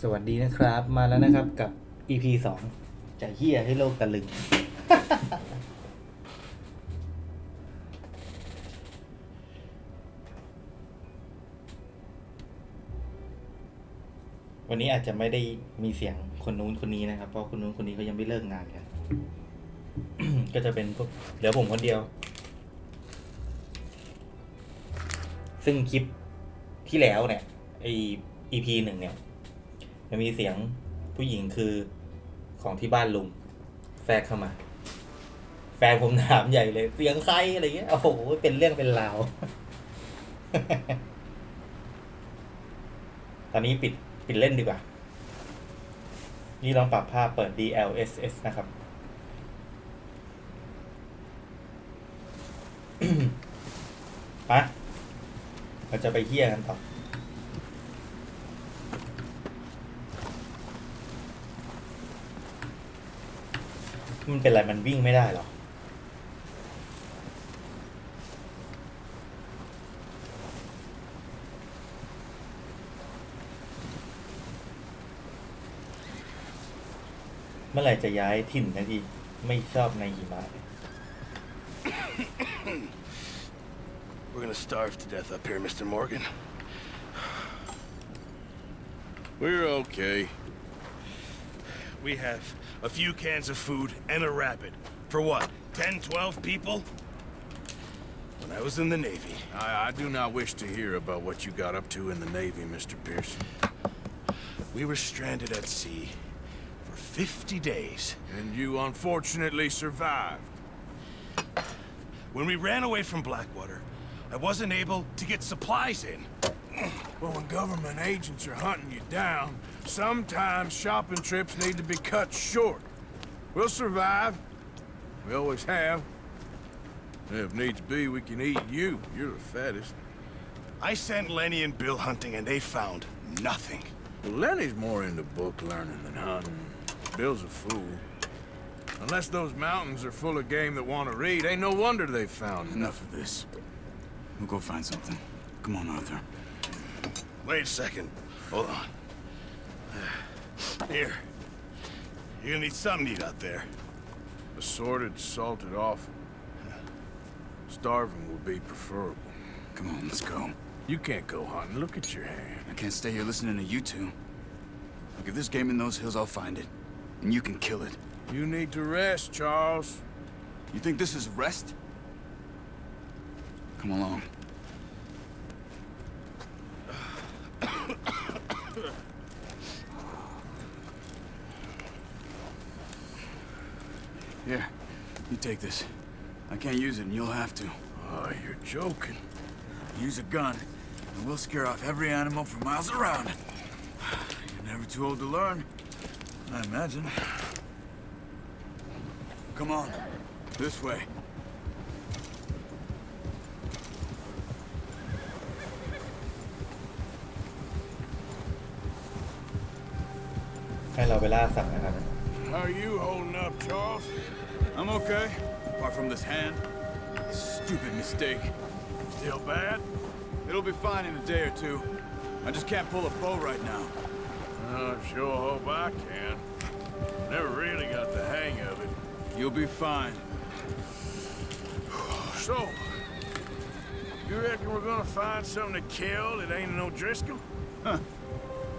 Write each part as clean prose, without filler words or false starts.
สวัสดีนะครับมาแล้วนะครับกับ EP 2จะเหี้ยให้โลกตะลึง วันนี้อาจจะไม่ได้มีเสียงคนนู้นคนนี้นะครับเพราะคนนู้นคนนี้เขายังไม่เลิกงานกัน ก็จะเป็นพวกเหลือผมคนเดียว ซึ่งคลิปที่แล้วเนี่ยไอ EP 1เนี่ยจะมีเสียงผู้หญิงคือของที่บ้านลุงแทรกเข้ามา แฟนผมถามใหญ่เลยเสียงใครอะไรเงี้ยโอ้โหเป็นเรื่องเป็นราว ตอนนี้ปิดเล่นดีกว่า นี่ลองปรับภาพเปิด DLSS นะครับ ปะเราจะไปเที่ยกันต่อมันเป็นไรมันวิ่งไม่ได้หรอเมื่อไหร่จะย้ายถิ่นนะทีไม่ชอบในหิมะ We're gonna starve to death up here, Mr. Morgan. We're okay. We have a few cans of food and a rabbit. For what, 10, 12 people? When I was in the Navy. I do not wish to hear about what you got up to in the Navy, Mr. Pearson. We were stranded at sea for 50 days. And you unfortunately survived. When we ran away from Blackwater, I wasn't able to get supplies in. Well, when government agents are hunting you down, sometimes shopping trips need to be cut short. We'll survive. We always have. If needs be, we can eat you. You're the fattest. I sent Lenny and Bill hunting and they found nothing. Well, Lenny's more into book learning than hunting. Bill's a fool. Unless those mountains are full of game that want to read, ain't no wonder they found Enough of this. We'll go find something. Come on, Arthur. Wait a second. Hold on. Here. You're gonna need something to eat out there. Assorted, salted offal. Starving would be preferable. Come on, let's go. You can't go hunting. Look at your hand. I can't stay here listening to you two. Look, if there's game in those hills, I'll find it. And you can kill it. You need to rest, Charles. You think this is rest? Come along. Here, you take this. I can't use it, and you'll have to. Oh, you're joking. Use a gun, and we'll scare off every animal for miles around. You're never too old to learn, I imagine. Come on, this way. ให้เราไปล่าสัตว์นะครับ How are you holding up, Charles? I'm okay, apart from this hand. Stupid mistake. Still bad? It'll be fine in a day or two. I just can't pull a bow right now. I sure hope I can. Never really got the hang of it. You'll be fine. So, you reckon we're gonna find something to kill that ain't no Driscoll? Huh.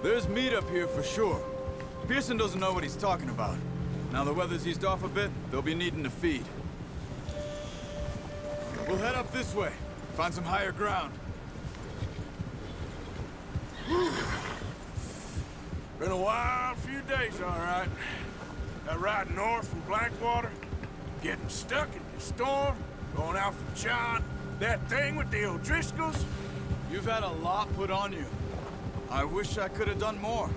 There's meat up here for sure. Pearson doesn't know what he's talking about. Now the weather's eased off a bit, they'll be needing to feed. We'll head up this way. Find some higher ground. Been a wild few days, all right. That ride north from Blackwater, getting stuck in the storm, going out from John, that thing with the O'Driscolls. You've had a lot put on you. I wish I could have done more.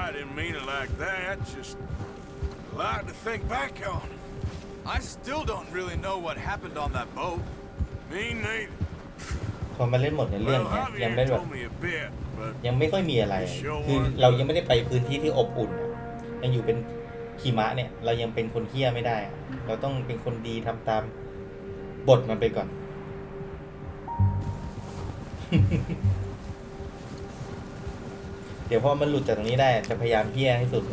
I didn't mean it like that, just a lot to think back on. I still don't really know what happened on that boat. Me neither. พอมาเล่นหมดในเรื่อง Well, เนี่ยยัง Javier ไม่แบบ told me a bit, but ยังไม่ค่อยมีอะไร คือเรายังไม่ได้ไปพื้นที่ที่อบอุ่นอะยังอยู่เป็นหิมะเนี่ย เรายังเป็นคนเหี้ยไม่ได้อะเราต้องเป็นคนดีทำตามบทมันไปก่อน เดี๋ยวพอมันหลุดจากตรงนี้ได้จะพยายามเพี้ยให้สุด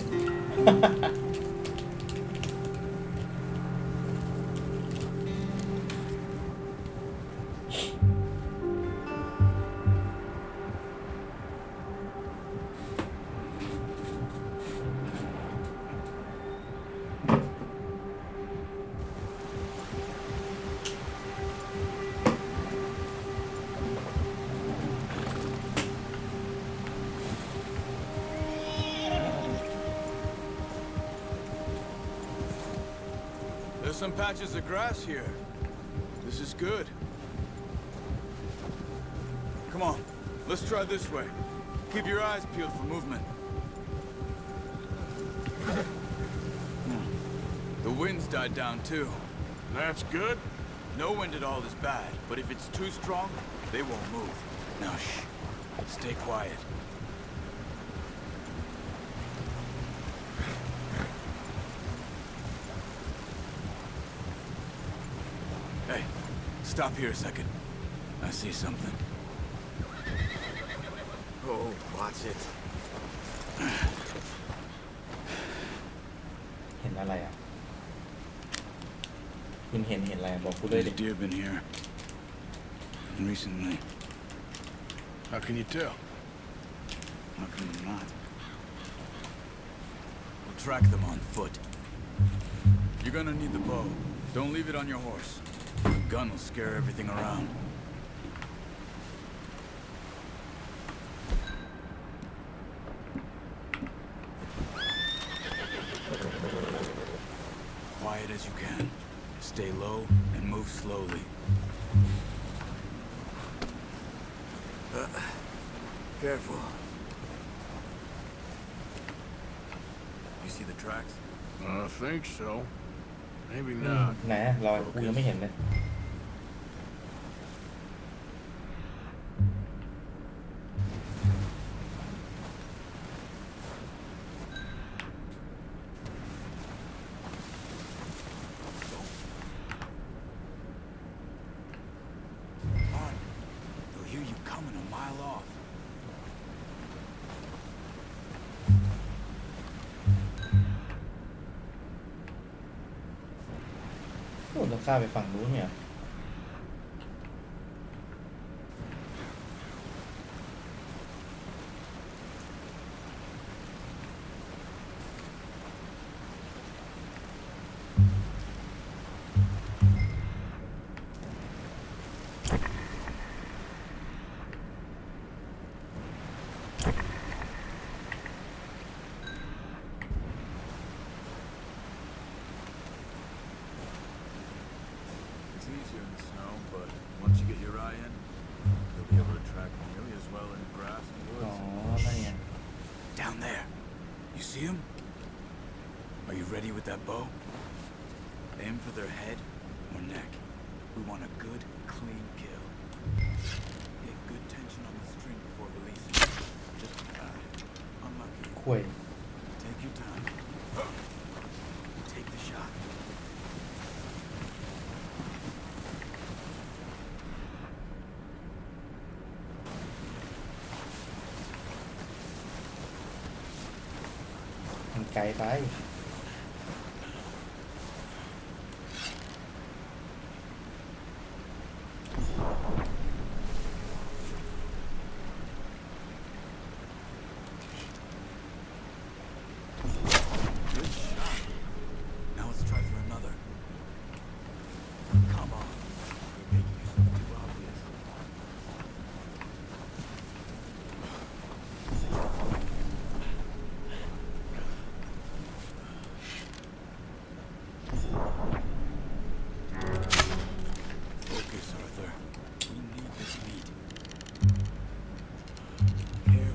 There's some patches of grass here. This is good. Come on, let's try this way. Keep your eyes peeled for movement. The wind's died down too. That's good. No wind at all is bad, but if it's too strong, they won't move. Now shh, stay quiet. Hey, stop here a second. I see something. Oh, watch it. เห็นอะไรอ่ะคุณเห็นอะไรบอกกูด้วย There's ดิ deer been here. Recently. How can you tell? How can you not? We'll track them on foot. You're gonna need the bow. Don't leave it on your horse. The gun will scare everything around. Quiet as you can. Stay low and move slowly. Careful. You see the tracks? I think so. Maybe อืม not. ไหนอะรอยกูยังไม่เห็นเลย On. They'll hear you coming a mile off. โอ้เราข้ามไปฝั่งนู้นเนี่ย It's easier in the snow, but once you get your eye in, you'll be able to track nearly as well in grass and อ๋อ woods. นั่นไง Down there. You see him? Are you ready with that bow? Aim for their head or neck. We want a good, clean kill. Get good tension on the string before releasing. Just unlucky. คุย Take your time. Take the shot. มันไกลไป Good shot. Now let's try for another. Come on. You're making yourself too obvious. Focus, Arthur. We need this meat.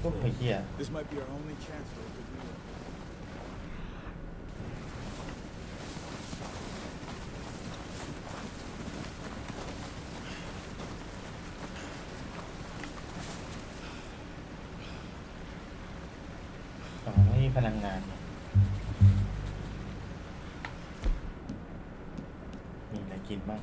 ก็ Careful. ไอ้เหี้ย This might be our only chance for a good meal. อ๋อไม่มีพลังงาน มีอะไรกินบ้าง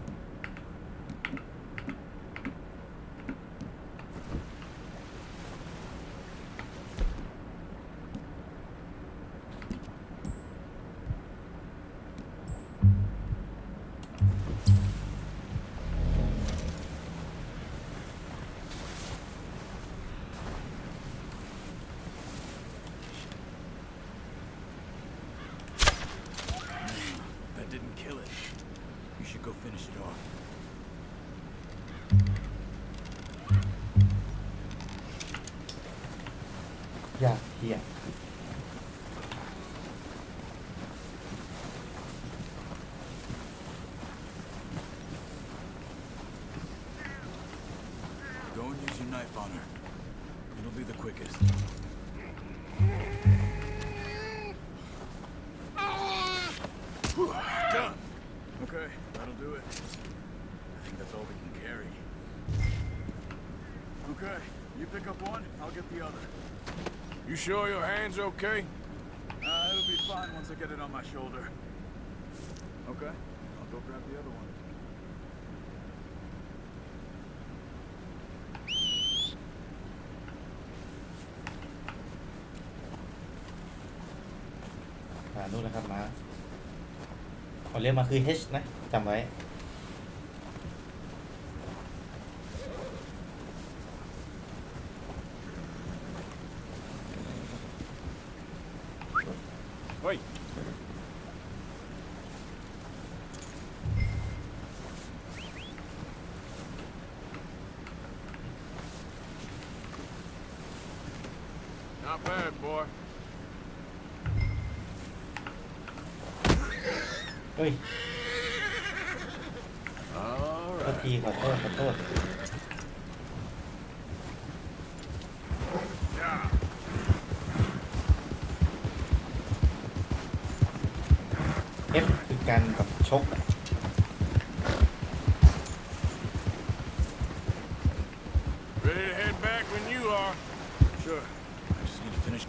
kill it. You should go finish it off. ยากเหี้ย Go and use your knife on her. It'll be the quickest. Done. Okay, that'll do it. I think that's all we can carry. Okay, you pick up one, I'll get the other. You sure your hand's okay? It'll be fine once I get it on my shoulder. Okay, I'll go grab the other one. นู่นนะครับมาเขาเรียกมาคือ H นะจำไว้ เฮ้ย Not bad, boy. เฮ้ย All โทษ right. ทีขอโทษขอโทษ Yeah. F คือการแบบชกอะ Ready to head back when you are. Sure. I just need to finish.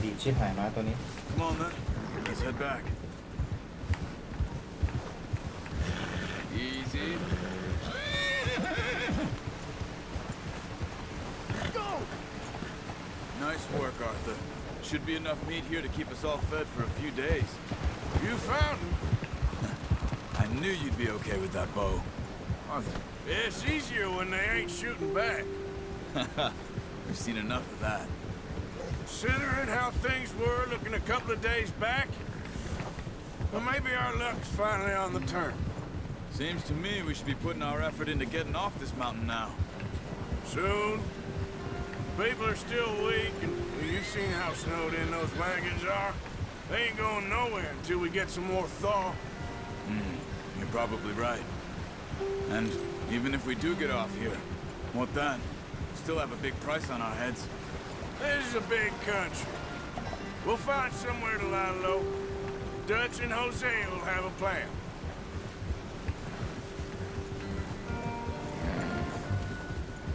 ดีดชิบหายมาตัวนี้ Come on then. Let's head back. Easy. Go! Nice work, Arthur. Should be enough meat here to keep us all fed for a few days. You found him. I knew you'd be okay with that bow. Arthur, It's easier when they ain't shooting back. we've seen enough of that. Considering how things were looking a couple of days back, well, maybe our luck's finally on the turn. Seems to me we should be putting our effort into getting off this mountain now. Soon. People are still weak, and you've seen how snowed in those wagons are. They ain't going nowhere until we get some more thaw. You're probably right. And even if we do get off here, what then? Still have a big price on our heads. This is a big country. We'll find somewhere to lie low. Dutch and Jose will have a plan.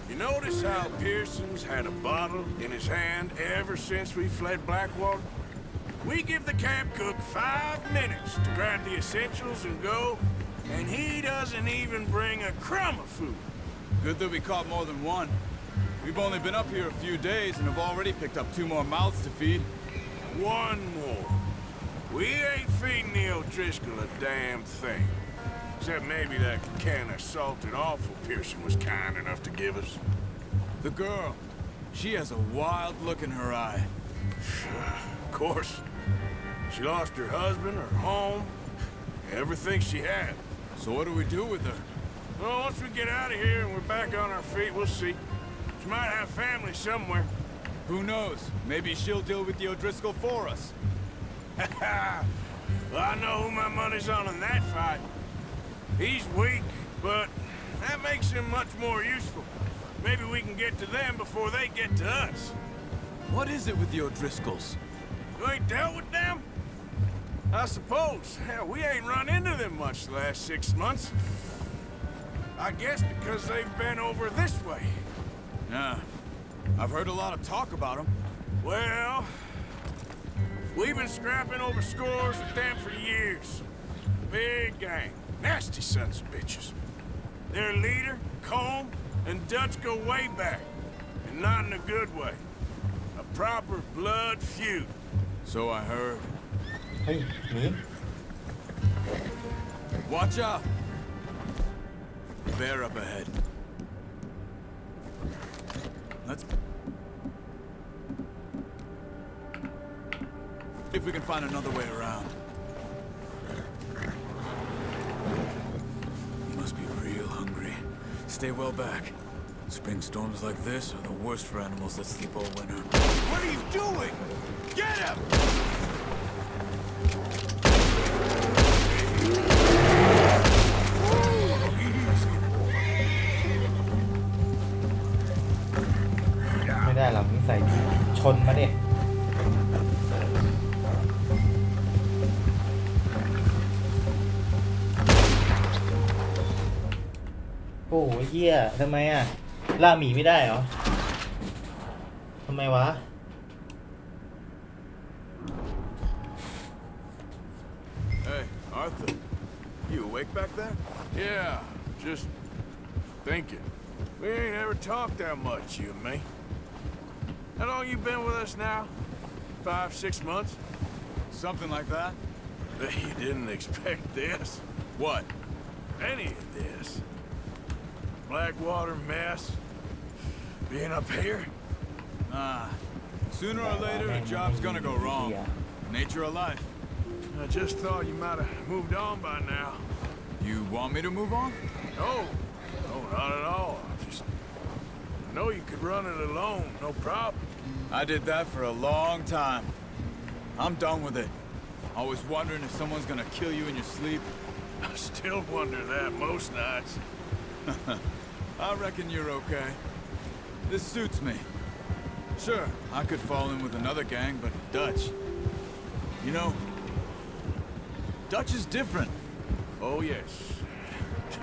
You notice how Pearson's had a bottle in his hand ever since we fled Blackwater? We give the camp cook 5 minutes to grab the essentials and go, and he doesn't even bring a crumb of food. Good that we caught more than one. We've only been up here a few days and have already picked up 2 more mouths to feed. One more. We ain't feeding the O'Driscoll a damn thing. Except maybe that can of salted offal Pearson was kind enough to give us. The girl, she has a wild look in her eye. Of course. She lost her husband, her home, everything she had. So what do we do with her? Well, once we get out of here and we're back on our feet, we'll see. She might have family somewhere. Who knows? Maybe she'll deal with the O'Driscoll for us. Well, I know who my money's on in that fight. He's weak, but that makes him much more useful. Maybe we can get to them before they get to us. What is it with the O'Driscolls? You ain't dealt with them? I suppose. Hell, we ain't run into them much the last 6 months. I guess because they've been over this way. Yeah. I've heard a lot of talk about them. Well, we've been scrapping over scores with them for years. Big gang. Nasty sons of bitches. Their leader, Combe, and Dutch go way back. And not in a good way. A proper blood feud. So I heard. เฮ้ยหนี Watch out! Bear up ahead. Let's... if we can find another way around. You must be real hungry. Stay well back. Spring storms like this are the worst for animals that sleep all winter. What are you doing? Get him! ไม่ได้หรอกนิสัยดีชนมาดิโอ้ยเหี้ยทำไมอ่ะล่าหมีไม่ได้เหรอทำไมวะ Hey, Arthur. You awake back there? Yeah, just thinking. We ain't ever talked that much, you and me. How long you been with us now? 5, 6 months? Something like that? You didn't expect this. What? Any of this. Blackwater mess. Being up here. Ah. Sooner or later, a job's gonna go wrong. Nature of life. I just thought you might have moved on by now. You want me to move on? No, not at all. Just know you could run it alone, no problem. I did that for a long time. I'm done with it. Always wondering if someone's gonna kill you in your sleep. I still wonder that most nights. I reckon you're okay. This suits me. Sure, I could fall in with another gang, but Dutch... You know, Dutch is different. Oh, yes.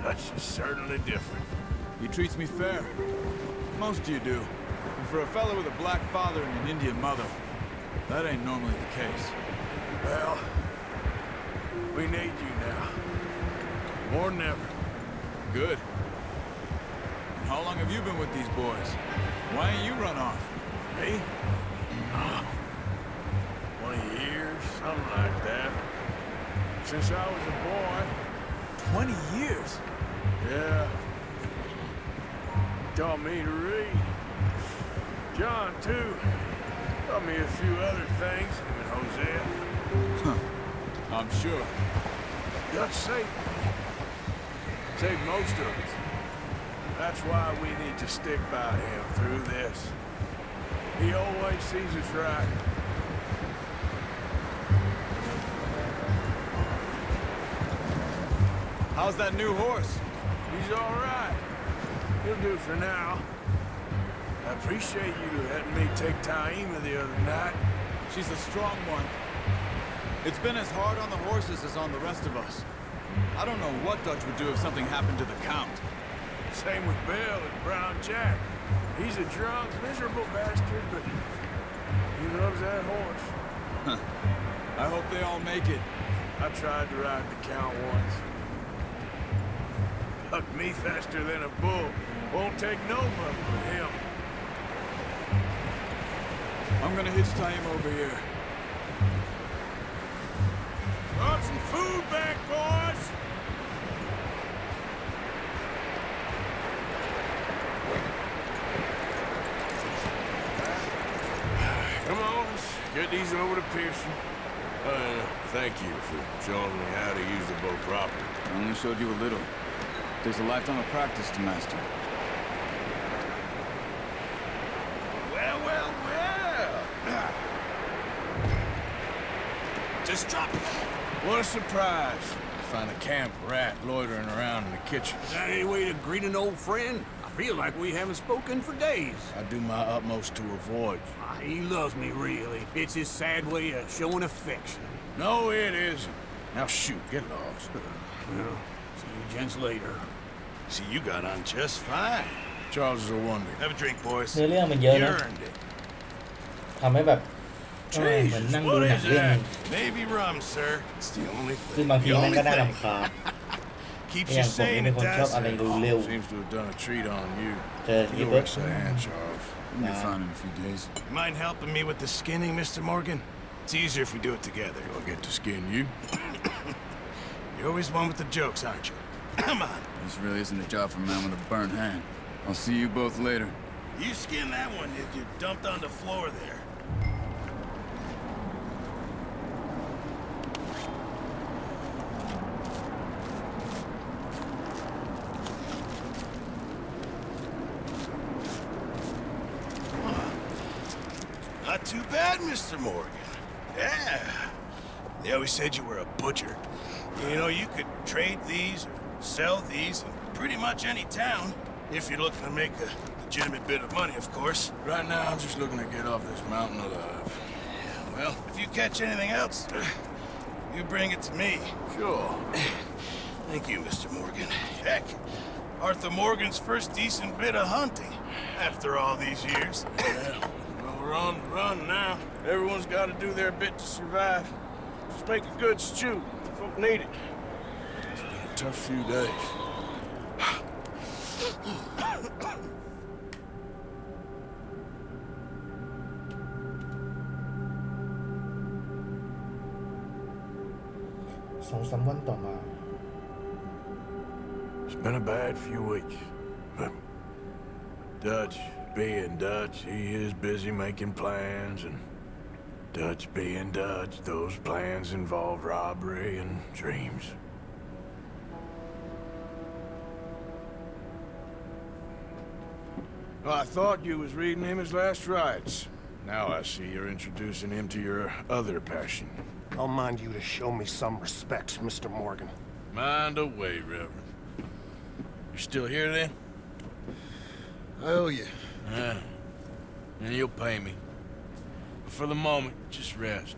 Dutch is certainly different. He treats me fair. Most of you do. And for a fellow with a black father and an Indian mother, that ain't normally the case. Well, we need you now. More than ever. Good. And how long have you been with these boys? Why ain't you run off? Me? 20 years, something like that. Since I was a boy. 20 years? Yeah. Taught me to read. John, too. Taught me a few other things, him and Hosea. Huh. I'm sure. Dutch saved me. Saved most of us. That's why we need to stick by him through this. He always sees us right. How's that new horse? He's all right. He'll do for now. I appreciate you letting me take Taima the other night. She's a strong one. It's been as hard on the horses as on the rest of us. I don't know what Dutch would do if something happened to the Count. Same with Bill and Brown Jack. He's a drunk, miserable bastard, but he loves that horse. I hope they all make it. I tried to ride the Count once. Bucked me faster than a bull. Won't take no muck with him. I'm gonna hitch tie him over here. Brought some food back, boys! Come on, let's get these over to Pearson. Thank you for showing me how to use the boat properly. I only showed you a little. There's a lifetime of practice to master. Well. Just drop it. What a surprise. Find a camp rat loitering around in the kitchen. Is that any way to greet an old friend? I feel like we haven't spoken for days. I do my utmost to avoid you. He loves me, really. It's his sad way of showing affection. No, it isn't. Now shoot, get lost. Well, see you gents later. See, you got on just fine. Charles is a wonder. Have a drink, boys. เนื้อเรื่องมันเยอะ You นะ earned it. ทำให้แบบเหมือน Jesus, นั่งดู what หนัง is เรื่อง that? Navy rum, sir. It's the only ซึ่ง thing. บางที The มัน only ก็น่ารำ thing. คาญ Keeps อย่า you งผมนี่ sane เป็น at คนชอบอะไร that. เร็ว Seems to have done a treat on you. ๆเจอที่ Give ปุ๊บ us a hand, Charles. We'll be fine in a few days. Mind helping me with the skinning, Mr. Morgan? It's easier if we do it together. Do I get to skin you? You're always one with the jokes, aren't you? Come on. This really isn't a job for a man with a burnt hand. I'll see you both later. You skin that one that you dumped on the floor there. too bad, Mr. Morgan. Yeah. They always said you were a butcher. You know, you could trade these or sell these in pretty much any town, if you're looking to make a legitimate bit of money, of course. Right now, I'm just looking to get off this mountain alive. Yeah, well, if you catch anything else, you bring it to me. Sure. Thank you, Mr. Morgan. Heck, Arthur Morgan's first decent bit of hunting after all these years. Yeah. Well, we're on the run now. Everyone's got to do their bit to survive. Just make a good stew. Folk need it. It's been a tough few days.2-3 วันต่อมา It's been a bad few weeks, but Dutch being Dutch, he is busy making plans, and Dutch being Dutch, those plans involve robbery and dreams. Well, I thought you was reading him his last rites. Now I see you're introducing him to your other passion. I'll mind you to show me some respect, Mr. Morgan. Mind away, Reverend. You still here then? I owe you. Yeah. And you'll pay me. But for the moment, just rest.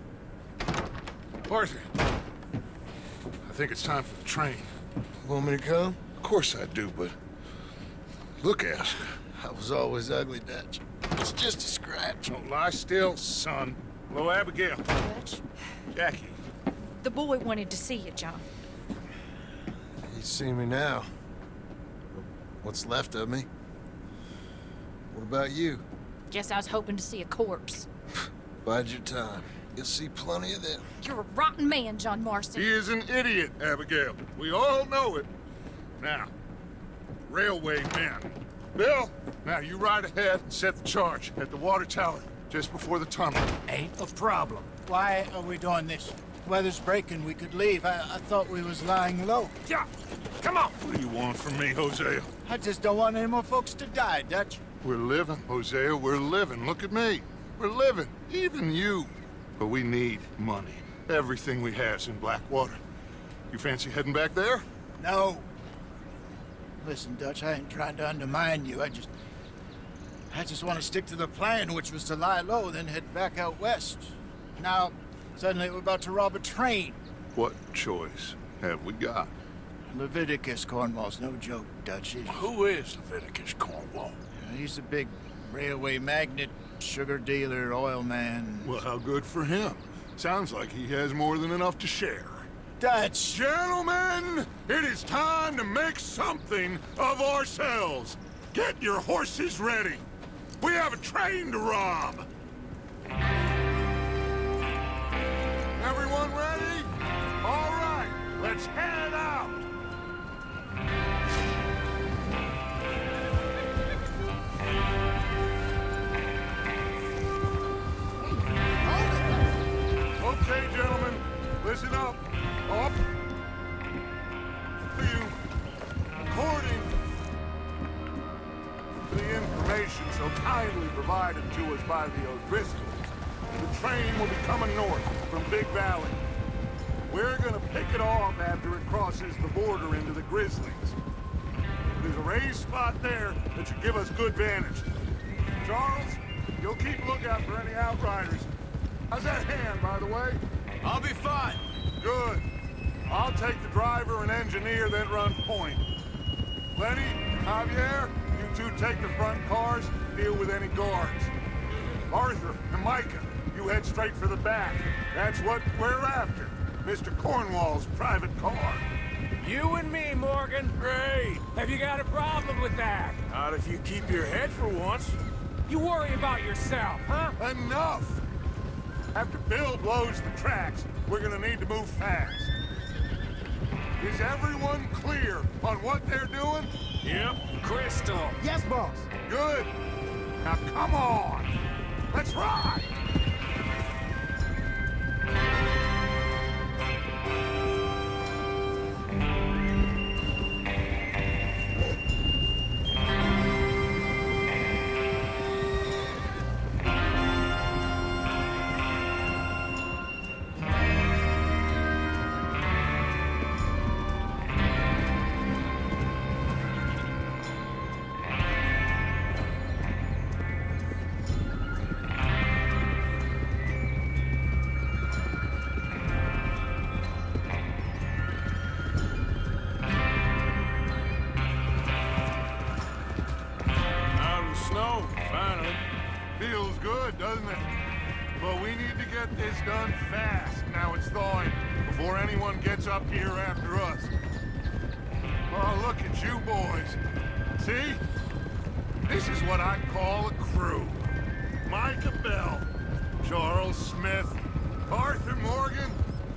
Arthur, I think it's time for the train. Want me to come? Of course I do, but look at us. I was always ugly, Dutch. It's just a scratch. Don't lie still, son. Hello, Abigail. Dutch, Jackie. the boy wanted to see you, John. You see me now. What's left of me? What about you? Guess I was hoping to see a corpse. Bide your time. You'll see plenty of them. You're a rotten man, John Marston. He is an idiot, Abigail. We all know it. Now, railway men. Bill, now you ride ahead and set the charge at the water tower just before the tunnel. Ain't a problem. Why are we doing this? Weather's breaking, we could leave. I thought we was lying low. Yeah, come on. What do you want from me, Hosea? I just don't want any more folks to die, Dutch. We're living, Hosea, we're living. Look at me. We're living, even you. But we need money. Everything we has in Blackwater. You fancy heading back there? No. Listen, Dutch, I ain't trying to undermine you. I just want to stick to the plan, which was to lie low, then head back out west. Now, suddenly we're about to rob a train. What choice have we got? Leviticus Cornwall's no joke, Dutch. Who is Leviticus Cornwall? He's a big railway magnate, sugar dealer, oil man. Well, how good for him. Sounds like he has more than enough to share. Dutch! Gentlemen, it is time to make something of ourselves. Get your horses ready. We have a train to rob. Everyone ready? All right, let's head out. Okay, gentlemen, listen up. Off to you. According to the information so kindly provided to us by the O'Driscolls, the train will be coming north from Big Valley. We're gonna pick it off after it crosses the border into the Grizzlies. There's a raised spot there that should give us good vantage. Charles, you'll keep lookout for any outriders. How's that hand, by the way? I'll be fine. Good. I'll take the driver and engineer that run point. Lenny, Javier, you two take the front cars, deal with any guards. Arthur and Micah, you head straight for the back. That's what we're after. Mr. Cornwall's private car. You and me, Morgan. Great. Have you got a problem with that? Not if you keep your head for once. You worry about yourself, huh? Enough! After Bill blows the tracks, we're gonna need to move fast. Is everyone clear on what they're doing? Yep. Crystal. Yes, boss. Good. Now come on. Let's ride. get this done fast. Now it's thawing, before anyone gets up here after us. Oh, look at you boys. See? This is what I call a crew. Micah Bell, Charles Smith, Arthur Morgan,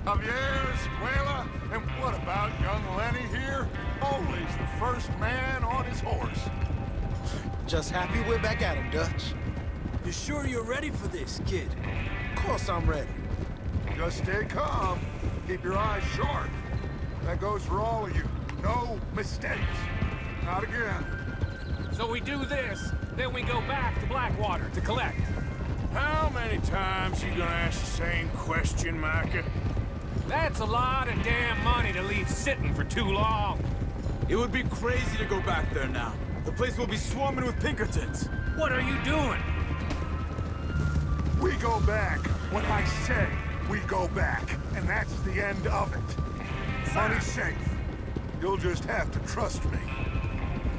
Javier Escuela, and what about young Lenny here? Always the first man on his horse. Just happy we're back at him, Dutch. You sure you're ready for this, kid? Of course I'm ready. Just stay calm. Keep your eyes sharp. That goes for all of you. No mistakes. Not again. So we do this, then we go back to Blackwater to collect. How many times you gonna ask the same question, Micah? That's a lot of damn money to leave sitting for too long. It would be crazy to go back there now. The place will be swarming with Pinkertons. What are you doing? We go back when I say we go back, and that's the end of it. Money's safe. You'll just have to trust me.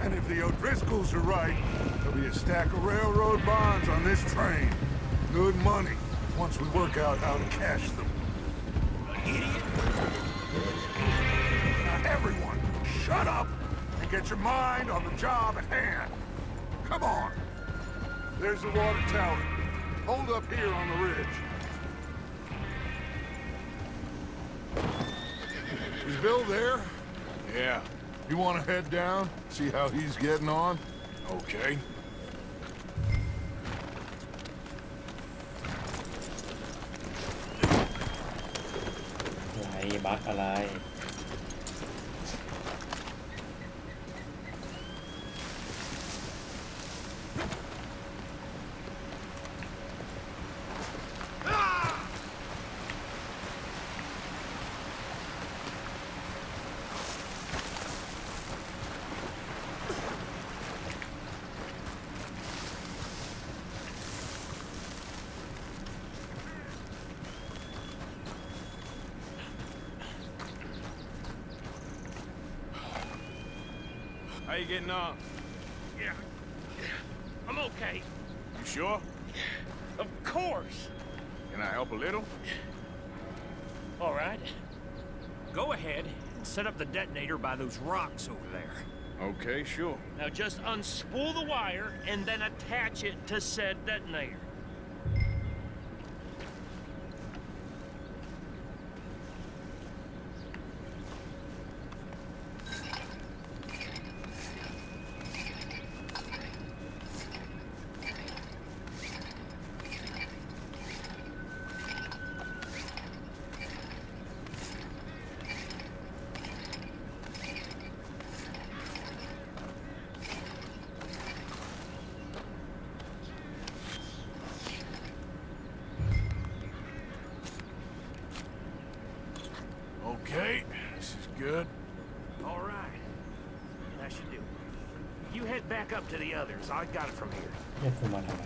And if the O'Driscolls are right, there'll be a stack of railroad bonds on this train. Good money, once we work out how to cash them. Idiot! Now everyone, shut up and get your mind on the job at hand. Come on. There's the water tower. Hold up here on the ridge. Is Bill there? Yeah. You want to head down, see how he's getting on? Okay. อะไรบั๊กอะไร How you getting on? Yeah. I'm okay. You sure? Of course. Can I help a little? All right. Go ahead and set up the detonator by those rocks over there. Okay, sure. Now just unspool the wire and then attach it to said detonator. Okay, this is good. All right. That should do it. You head back up to the others. I got it from here. เรียกกูมาทำไม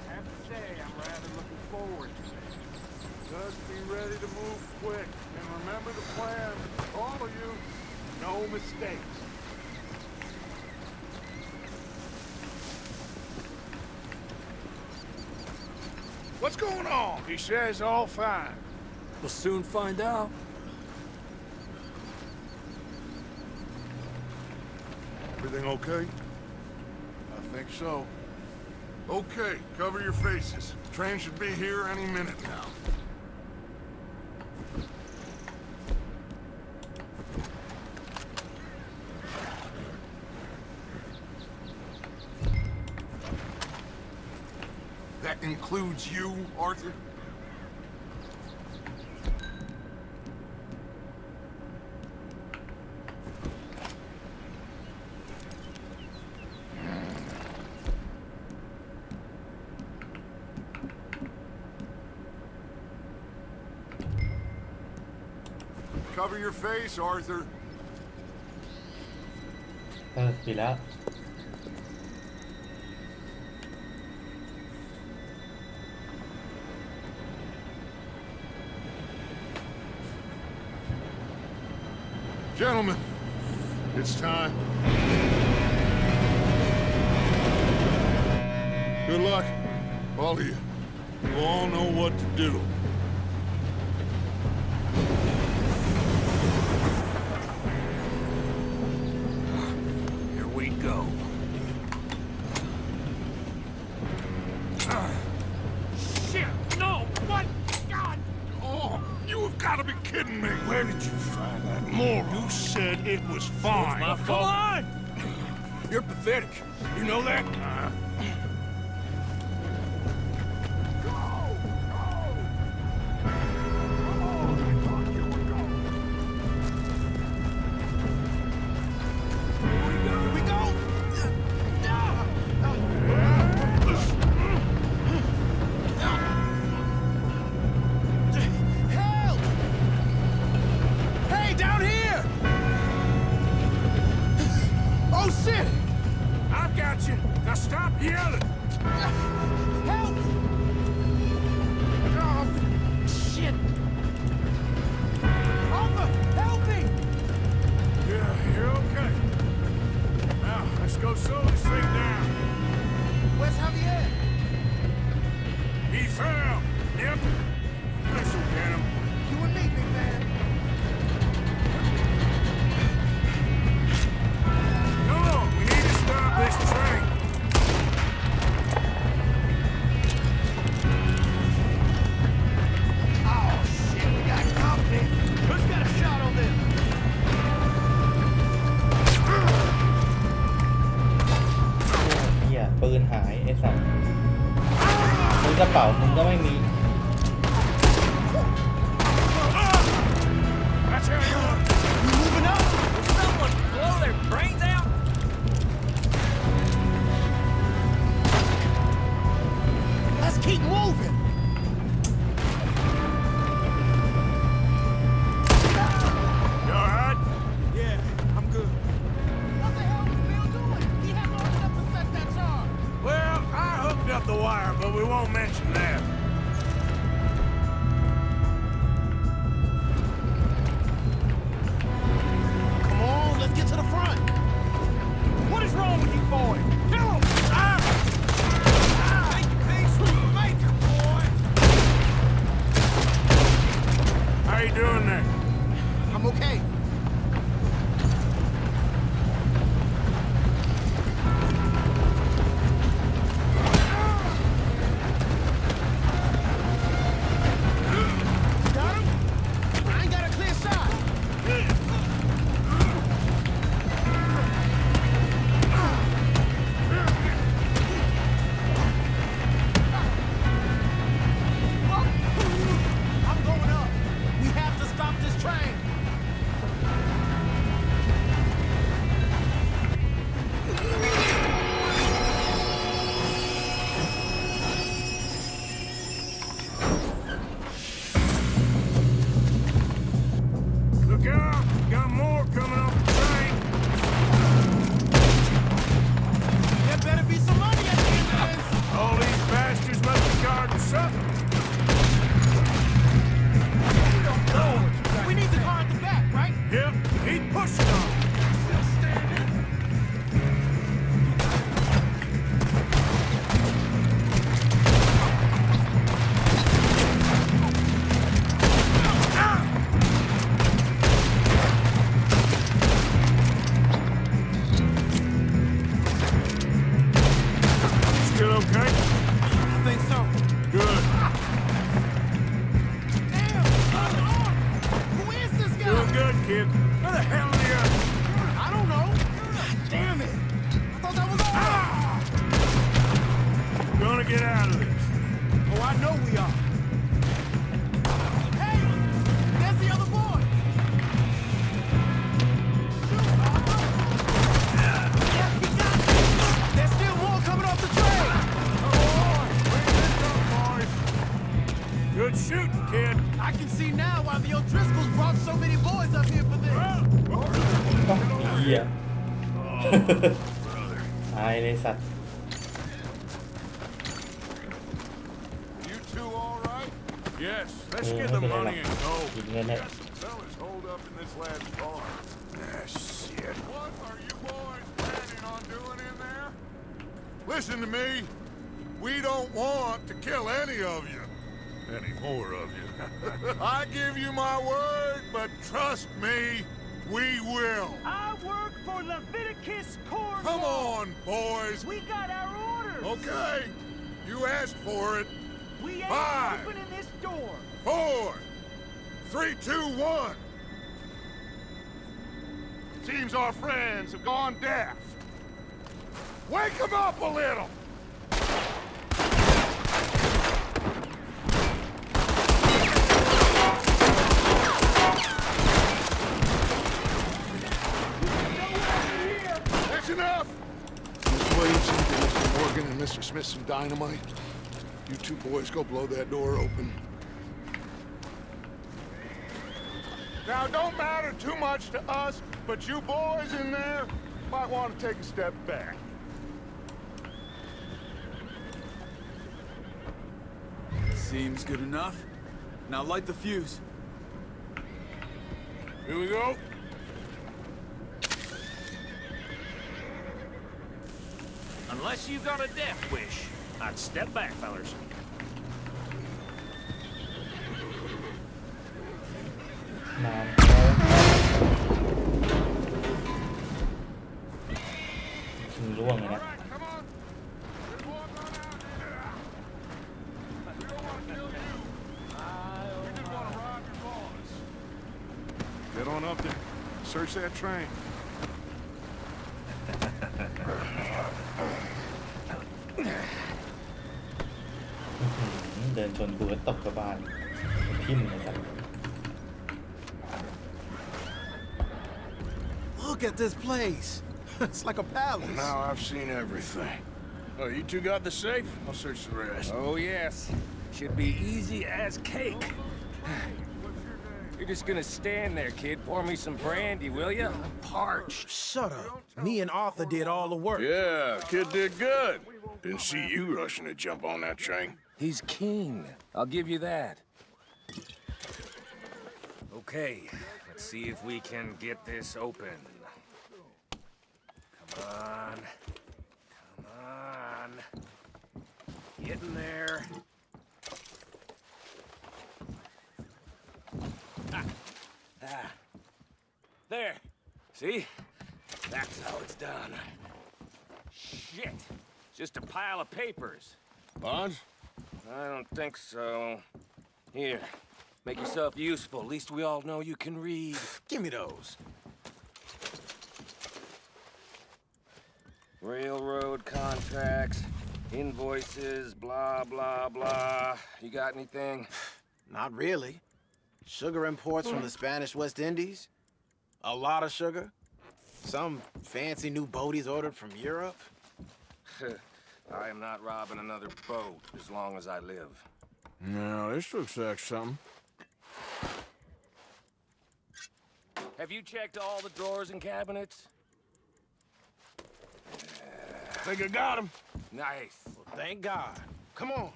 I have to say, I'm rather looking forward to it. Just be ready to move quick, and remember the plan. All of you, no mistakes. What's going on? He says all fine. We'll soon find out. Everything okay? I think so. Okay, cover your faces. Train should be here any minute now. That includes you, Arthur? Cover your face, Arthur. ปิดแล้ว Gentlemen, it's time. Good luck, all of you. You all know what to do. Here we go. Shit! No! What? God! Oh, you have got to be kidding me. Where did you find that moron? You said it was fine. My Come fault. on! You're pathetic. You know that? Help! Hey, down here! Oh, shit! I've got you. Now stop yelling. Help! Oh, shit. Arthur, help me! Yeah, you're okay. Now, let's go slow this thing down. Where's Javier? He fell. Yep. This'll get him. You and me, big man. Come on, we need to stop this train. Oh, shit, we got company. Who's got a shot on this? เหี้ยปืนหายไอ้สัสมึงกระเป๋ามึงก็ไม่มี That's how you look. You moving up? Will someone blow their brains out? Let's keep moving. You all right? Yeah, I'm good. What the hell was Bill doing? He had no enough to set that charge. Well, I hooked up the wire, but we won't mention that. Come on, let's get to the front. What is wrong with you boys? Kill 'em! Make it, peace. Make it, boy. How you doing there? I'm okay. Got him? I ain't got a clear shot. I'm going up. We have to stop this train. Look out! Got more coming off the train. There better be some money at the end of this. All these bastards must be guarding something. We need the car at the back, right? Yep, keep pushing on. Still standing. Still okay? I think so. Good. Damn! Who is this guy? Doing good, kid. Where the hell are you? I don't know. God damn it! I thought that was all. We're gonna get out of this. Oh, I know we are. Hey! There's the other boy! Shoot, Arthur! Yeah, he got me! There's still more coming off the train! Good shooting, kid. I can see now why the O'Driscolls brought so many boys up here for this. เหี้ย ตายเลยสัตว์ You two all right? Yes, เอ let's อ get ไม่ the เป็นไรหรอก money and go. กินเงินให้ Got some fellas holed up in this lad's car. Ah, shit. What are you boys planning on doing in there? Listen to me. want to kill any of you. Any more of you. I give you my word, but trust me, we will. I work for Leviticus Corps. Come on, boys. We got our orders. Okay, you asked for it. We ain't 5, opening this door. 4, 3, 2, 1. Seems our friends have gone deaf. Wake them up a little. That's enough. Miss Williamson, get Mr. Morgan and Mr. Smith some dynamite. You two boys go blow that door open. Now, don't matter too much to us, but you boys in there might want to take a step back. Seems good enough. Now light the fuse. Here we go. Unless you got a death wish, I'd step back, fellers.ชิงร่วงเลยนะ Get on up there. Search that train. เดินชนกูแล้วตกกระบาลทิ่มเลยครับ Look at this place. It's like a palace. Now I've seen everything. Oh, you two got the safe? I'll search the rest. Oh, yes. Should be easy as cake. You're just gonna stand there, kid. Pour me some brandy, will ya? Parched. Shut up. Me and Arthur did all the work. Yeah, kid did good. Didn't see you rushing to jump on that train. He's keen. I'll give you that. Okay, let's see if we can get this open. Come on. Come on. Get in there. Ah. There. See? That's how it's done. Shit. Just a pile of papers. Bonds? I don't think so. Here. Make yourself useful. At least we all know you can read. Give me those. Railroad contracts, invoices, blah, blah, blah. You got anything? Not really. Sugar imports from the Spanish West Indies. A lot of sugar. Some fancy new boat he's ordered from Europe. I am not robbing another boat as long as I live. No, this looks like something. Have you checked all the drawers and cabinets? Think I got him. Nice. Well, thank God. Come on.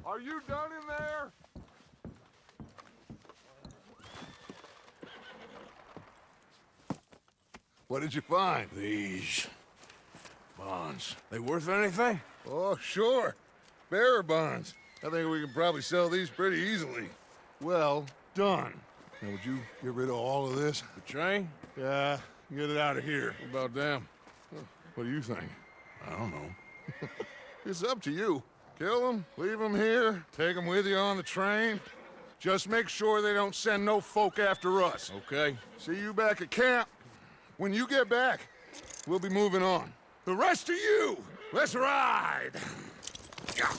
Are you done in there? What did you find? These bonds. They worth anything? Oh, sure. Bearer bonds. I think we can probably sell these pretty easily. Well done. Now, would you get rid of all of this? The train? Yeah, get it out of here. What about them? What do you think? I don't know. It's up to you. Kill them, leave them here, take them with you on the train. Just make sure they don't send no folk after us. Okay. See you back at camp. When you get back, we'll be moving on. The rest of you, let's ride! Yeah.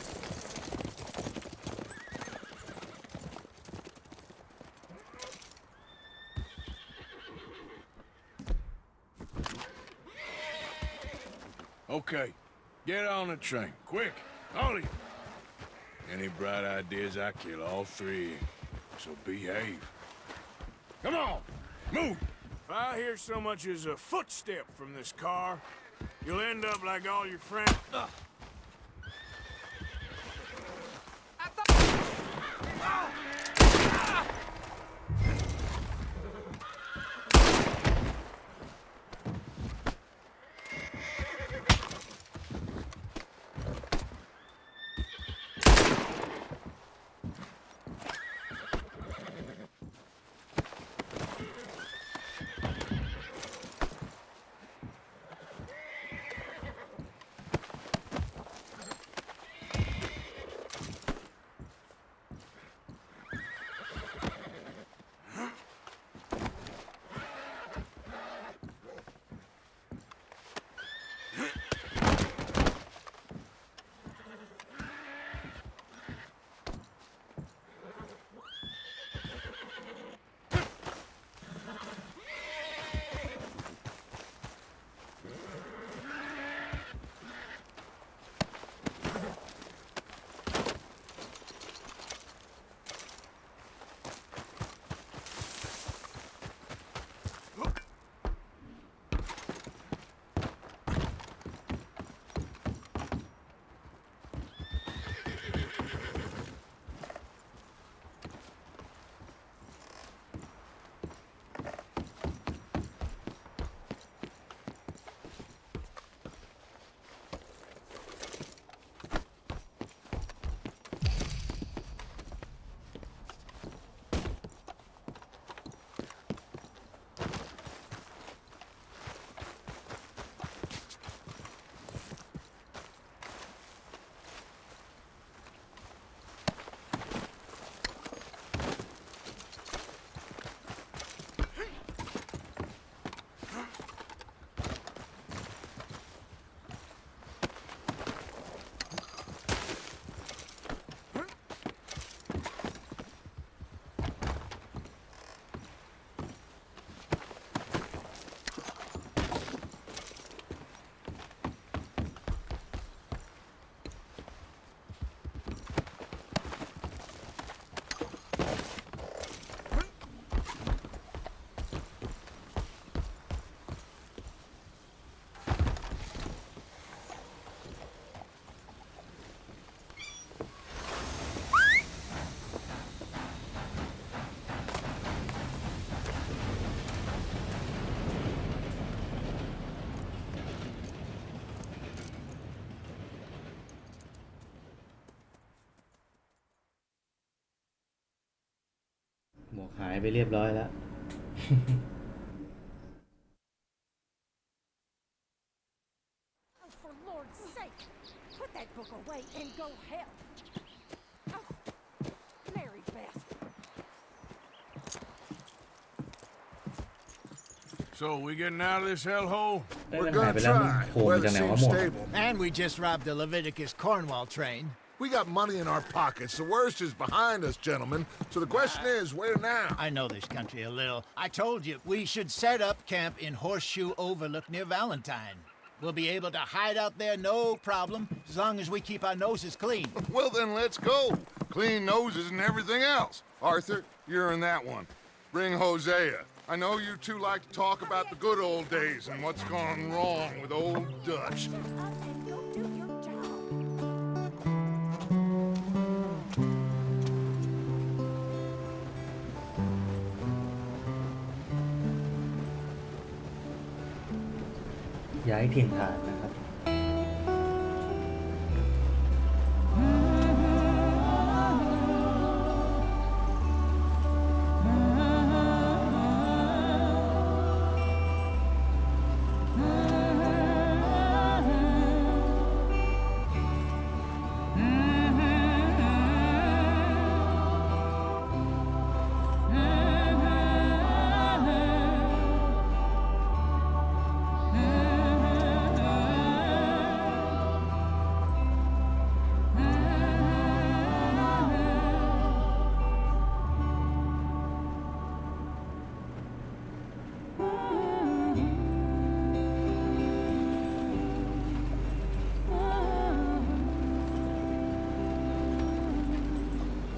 Okay. Get on the train. Quick. All of you. Any bright ideas, I kill all three. So behave. Come on! Move! If I hear so much as a footstep from this car, You'll end up like all your friends.หมวกหายไปเรียบร้อยแล้ว Oh, for Lord's sake, put that book away and go help. Oh, Mary Beth. So, we getting out of this hellhole? ได้มันหายไปแล้วมันโผล่มาจากไหนวะหมวก And we just robbed the Leviticus Cornwall train. We got money in our pockets. The worst is behind us, gentlemen. So the question is, where now? I know this country a little. I told you, we should set up camp in Horseshoe Overlook near Valentine. We'll be able to hide out there, no problem, as long as we keep our noses clean. Well, then let's go. Clean noses and everything else. Arthur, you're in that one. Bring Hosea. I know you two like to talk about the good old days and what's gone wrong with old Dutch. Up and go do your job. ย้ายถิ่นฐานนะครับ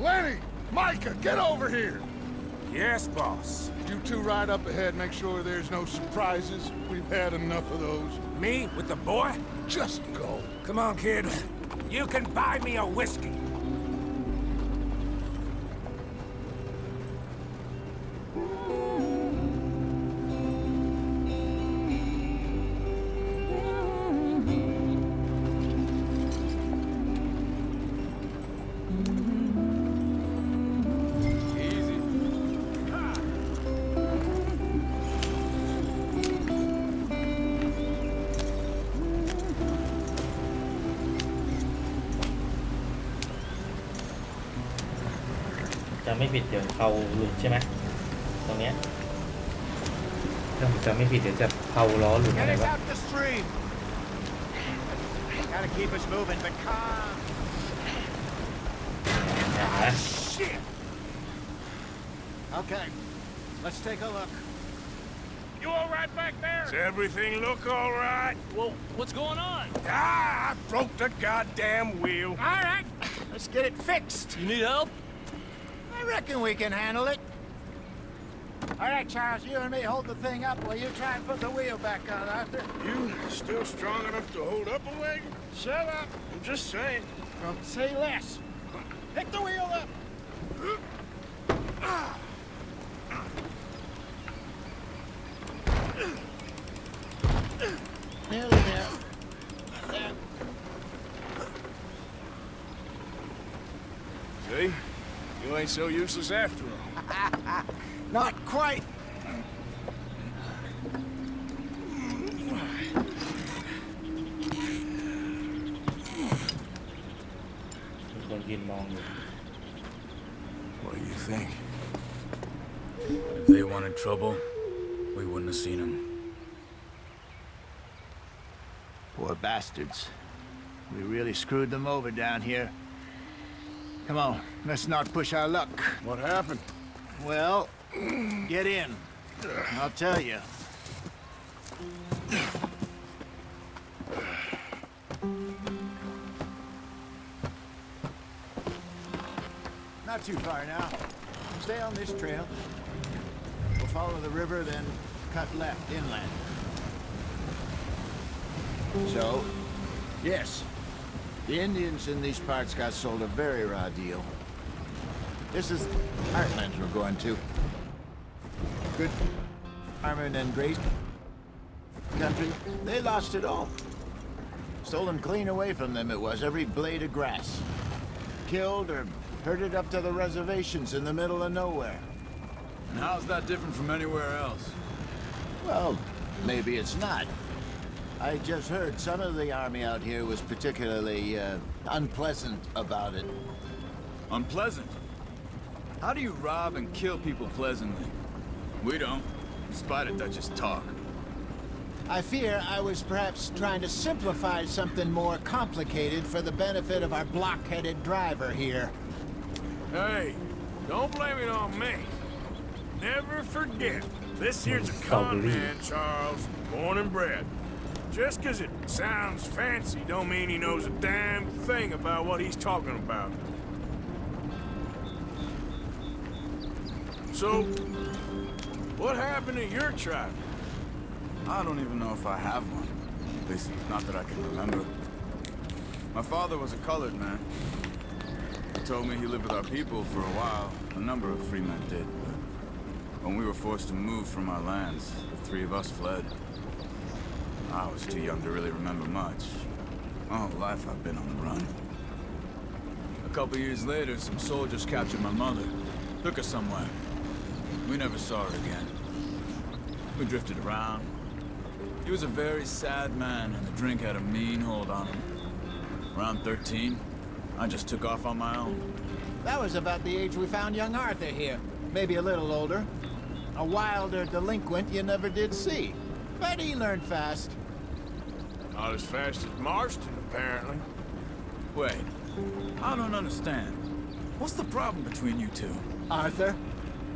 Lenny! Micah, get over here! Yes, boss. You two ride up ahead, make sure there's no surprises. We've had enough of those. Me with the boy? Just go. Come on, kid. You can buy me a whiskey. Easy. จะไม่ผิดเดี๋ยวเขาหลุดใช่ไหมตรงเนี้ยถ้าผมจะไม่ผิดเดี๋ยวจะเผาล้อหลุดอะไร Get us วะ out the stream. Gotta keep us moving, but calm. นะ Shit. Okay, let's take a look. You all right back there? Does everything look all right? Well, what's going on? I broke the goddamn wheel. All right, let's get it fixed. You need help? I reckon we can handle it. All right, Charles, you and me hold the thing up while you try and put the wheel back on, Arthur. You still strong enough to hold up a wagon? Shut up. I'm just saying. Well, say less. Pick the wheel up. Nearly there. There. See? You ain't so useless after all. Not quite. มีคนยืนมองอยู่ What do you think? If they wanted trouble, we wouldn't have seen them. Poor bastards. We really screwed them over down here. Come on, let's not push our luck. What happened? Well, get in. I'll tell you. Not too far now. Stay on this trail. We'll follow the river, then cut left inland. So, yes, the Indians in these parts got sold a very raw deal. This is Heartlands we're going to. Good farming and grazing country. They lost it all. Stolen clean away from them it was, every blade of grass. Killed or herded up to the reservations in the middle of nowhere. And how's that different from anywhere else? Well, maybe it's not. I just heard some of the army out here was particularly unpleasant about it. Unpleasant? How do you rob and kill people pleasantly? We don't, in spite of Dutch's talk. I fear I was perhaps trying to simplify something more complicated for the benefit of our block-headed driver here. Hey, don't blame it on me. Never forget, this here's a con man, Charles, born and bred. Just 'cause it sounds fancy don't mean he knows a damn thing about what he's talking about. So, what happened to your tribe? I don't even know if I have one. At least, not that I can remember. My father was a colored man. He told me he lived with our people for a while. A number of free men did. But when we were forced to move from our lands, the three of us fled. I was too young to really remember much. My whole life I've been on the run. A couple years later, some soldiers captured my mother. Took her somewhere. We never saw her again. We drifted around. He was a very sad man, and the drink had a mean hold on him. Around 13, I just took off on my own. That was about the age we found young Arthur here. Maybe a little older. A wilder delinquent you never did see. But he learned fast. Not as fast as Marston, apparently. Wait, I don't understand. What's the problem between you two? Arthur?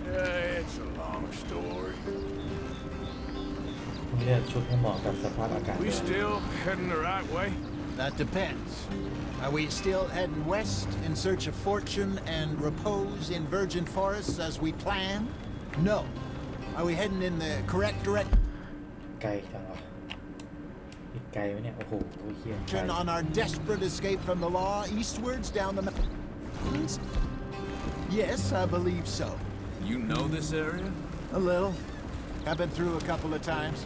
Yeah, it's a long story. เลือกชุดให้เหมาะกับสภาพอากาศ We still heading the right way? That depends. Are we still heading west in search of fortune and repose in virgin forests as we planned? No. Are we heading in the correct direction ไกลจังวะอีกไกลไหมเนี่ย โอ้โหเฮียไกล on our desperate escape from the law eastwards down the mountains? Yes, I believe so. You know this area? A little. I've been through a couple of times.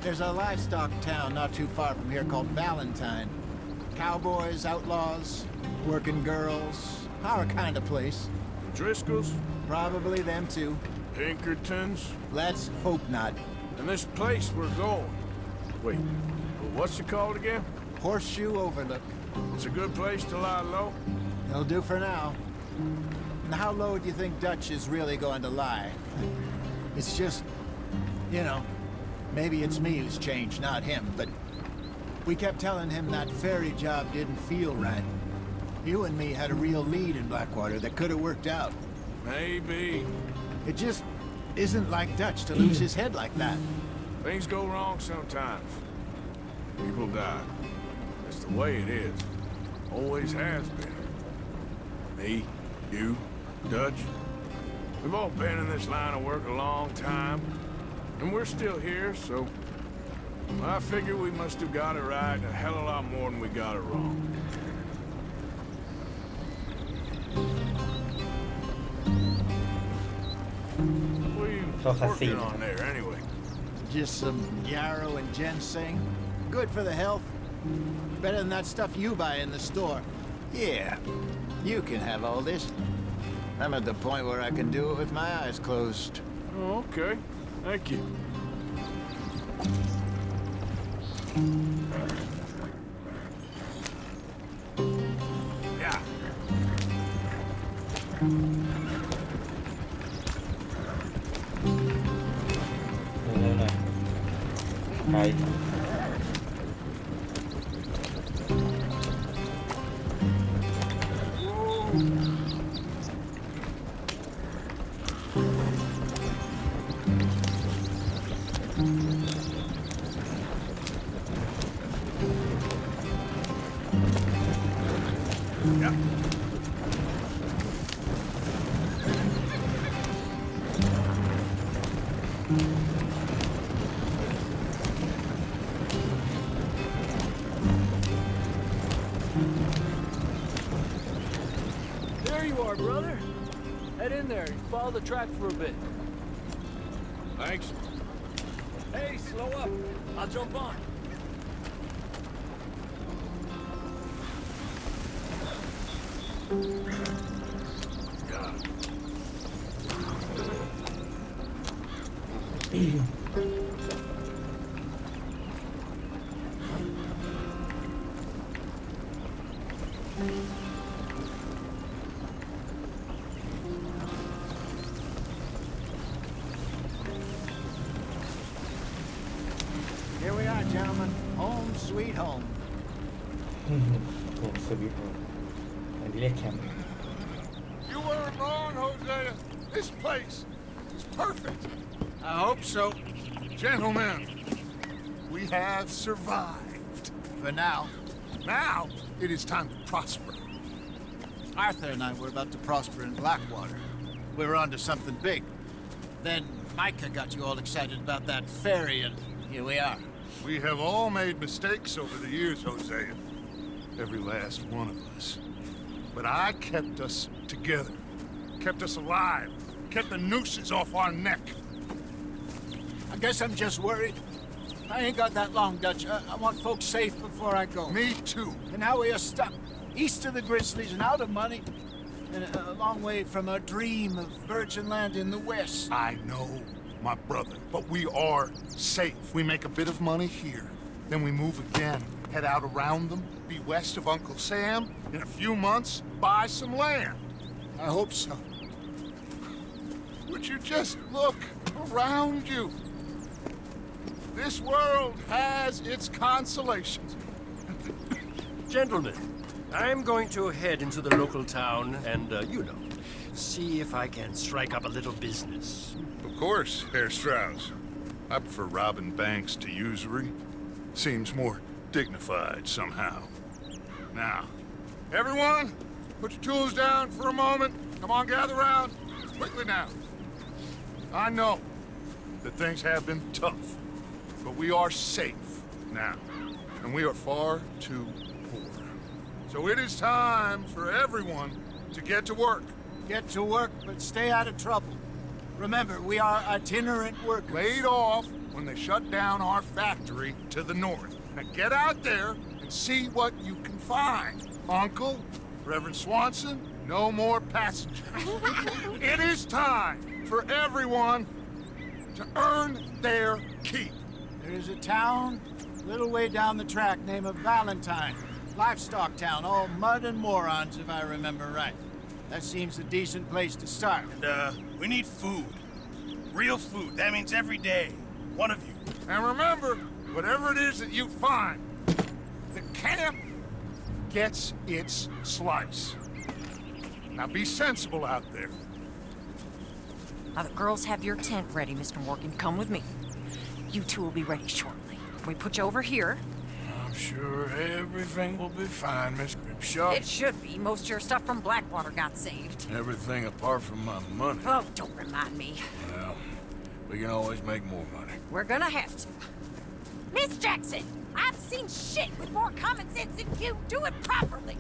There's a livestock town not too far from here called Valentine. Cowboys, outlaws, working girls, our kind of place. Driscoll's? Probably them too. Pinkertons? Let's hope not. And this place we're going. Wait, what's it called again? Horseshoe Overlook. It's a good place to lie low? It'll do for now. Now, how low do you think Dutch is really going to lie? It's just, you know, maybe it's me who's changed, not him, but we kept telling him that ferry job didn't feel right. You and me had a real lead in Blackwater that could have worked out. Maybe. It just isn't like Dutch to lose his head like that. Things go wrong sometimes. People die. That's the way it is. Always has been. Me, you, Dutch. We've all been in this line of work a long time. And we're still here, so I figure we must have got it right a hell of a lot more than we got it wrong. What are you working on there, anyway? Just some yarrow and ginseng. Good for the health. Better than that stuff you buy in the store. Yeah, you can have all this. I'm at the point where I can do it with my eyes closed. Oh, okay. Thank you. Yeah. Right. Yep. There you are, brother. Head in there and follow the track for a bit. Thanks. Hey, slow up. I'll jump on. Here we are, gentlemen. Home sweet home. Home sweet home. อันนี้เรียกแคมป์ You weren't wrong, Hosea. This place is perfect. I hope so. Gentlemen, we have survived. For now. Now, it is time to prosper. Arthur and I were about to prosper in Blackwater. We were onto something big. Then Micah got you all excited about that ferry, and here we are. We have all made mistakes over the years, Hosea. Every last one of us. But I kept us together. Kept us alive. Kept the nooses off our neck. I guess I'm just worried. I ain't got that long, Dutch. I want folks safe before I go. Me too. And now we are stuck east of the Grizzlies and out of money. And a long way from our dream of virgin land in the west. I know, my brother, but we are safe. We make a bit of money here. Then we move again, head out around them, be west of Uncle Sam. In a few months, buy some land. I hope so. Would you just look around you? This world has its consolations. Gentlemen, I'm going to head into the local town and, see if I can strike up a little business. Of course, Herr Strauss. I prefer robbing banks to usury. Seems more dignified somehow. Now, everyone, put your tools down for a moment. Come on, gather round. Quickly now. I know that things have been tough, but we are safe now, and we are far too poor. So it is time for everyone to get to work. Get to work, but stay out of trouble. Remember, we are itinerant workers. Laid off when they shut down our factory to the north. Now get out there and see what you can find. Uncle, Reverend Swanson, no more passengers. It is time for everyone to earn their keep. There's a town a little way down the track named Valentine. Livestock town, all mud and morons, if I remember right. That seems a decent place to start. And, we need food. Real food. That means every day. One of you. And remember, whatever it is that you find, the camp gets its slice. Now be sensible out there. Now the girls have your tent ready, Mr. Morgan. Come with me. You two will be ready shortly. We put you over here. I'm sure everything will be fine, Miss Grimshaw. It should be. Most of your stuff from Blackwater got saved. Everything apart from my money. Oh, don't remind me. Well, we can always make more money. We're gonna have to. Miss Jackson, I've seen shit with more common sense than you. Do it properly.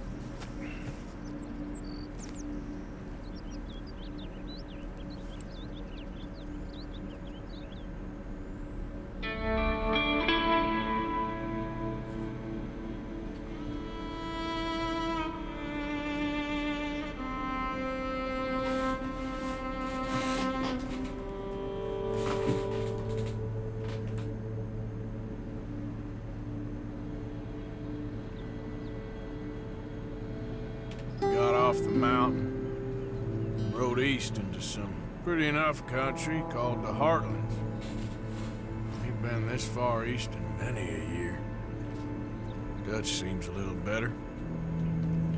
Got off the mountain, rode east into some pretty enough country called the Heartlands. Ain't been this far east in many a year. Dutch seems a little better.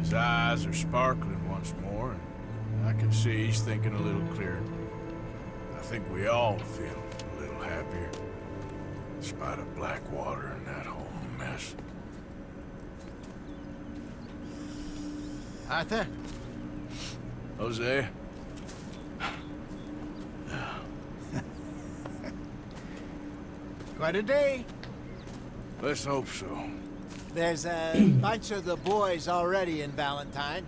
His eyes are sparkling once more, and I can see he's thinking a little clearer. I think we all feel a little happier, in spite of Blackwater and that whole mess. Arthur? Jose? Quite a day. Let's hope so. There's a bunch of the boys already in Valentine.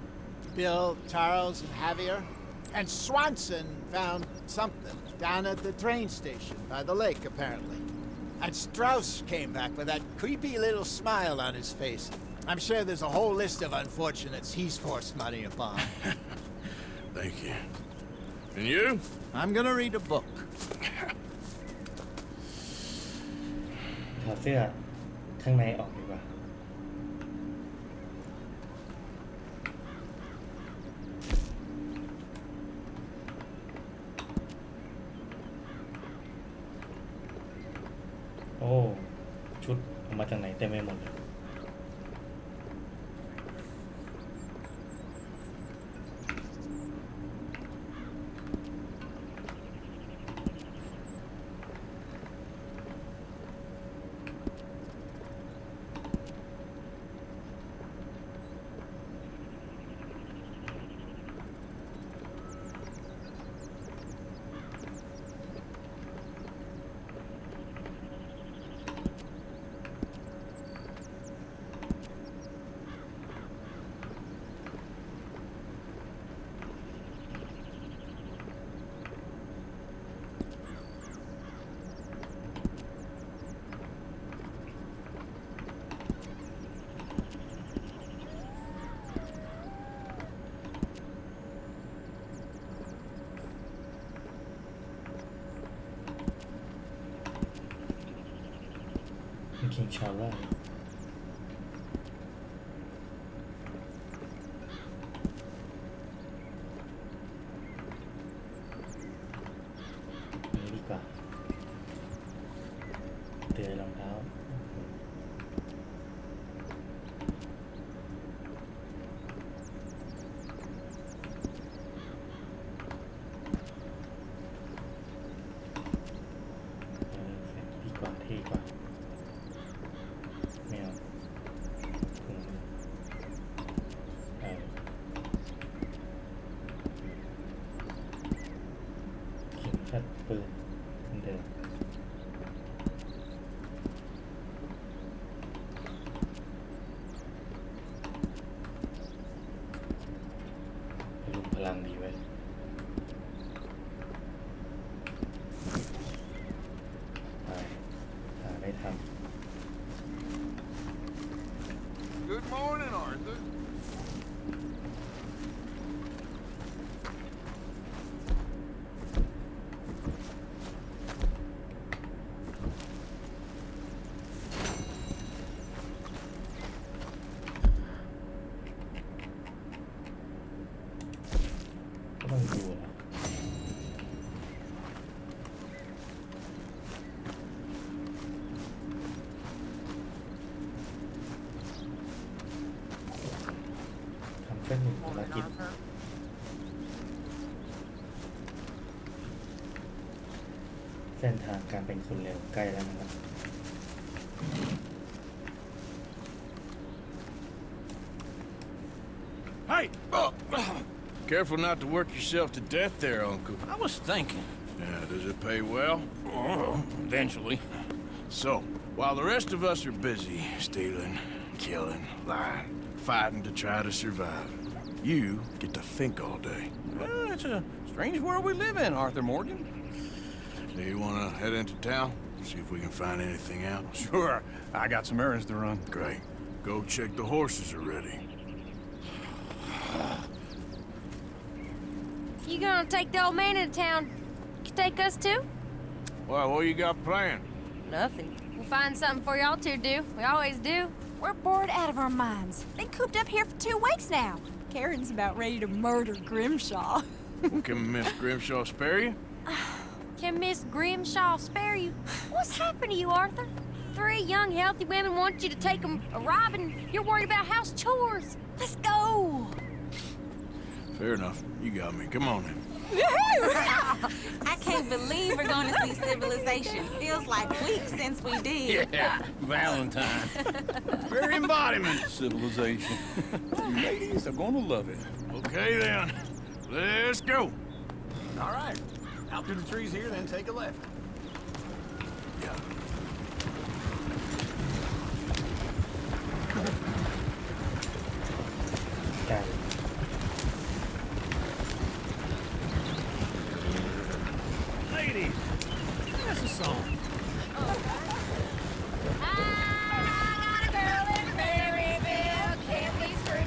Bill, Charles, and Javier. And Swanson found something down at the train station by the lake, apparently. And Strauss came back with that creepy little smile on his face. I'm sure there's a whole list of unfortunates he's forced money upon. Thank you. And you? I'm gonna read a book. ถอดเสื้อข้างในออกดีกว่า โอ้ชุดเอามาจากไหนเต็มไปหมดเลย King Charles นี่ดีกว่าเตือนรองเท้าดีกว่าเท่กว่า ลังดีไว้ไปหาได้ทำ Good morning, Arthur.เส้นหนึ่งภารกิจเส้นทางการเป็นคนเร็วใกล้แล้วนะครับ Hey! Careful not to work yourself to death there, Uncle. I was thinking. Yeah, does it pay well? Oh, eventually. So, while the rest of us are busy stealing, killing, lying, fighting to try to survive, you get to think all day. Well, it's a strange world we live in, Arthur Morgan. Do you want to head into town? See if we can find anything out? Sure. I got some errands to run. Great. Go check the horses are ready. You gonna take the old man into town? You take us too? Well, what you got planned? Nothing. We'll find something for y'all to do. We always do. We're bored out of our minds. Been cooped up here for 2 weeks now. Karen's about ready to murder Grimshaw. Well, can Miss Grimshaw spare you? Can Miss Grimshaw spare you? What's happened to you, Arthur? 3 young, healthy women want you to take them a robbing. You're worried about house chores. Let's go. Fair enough. You got me. Come on then. I can't believe we're going to see civilization. Feels like weeks since we did. Yeah, Valentine. Very embodiment of Civilization. You ladies are gonna love it. Okay then. Let's go. All right. Out through the trees here, then take a left. Ladies, that's a song.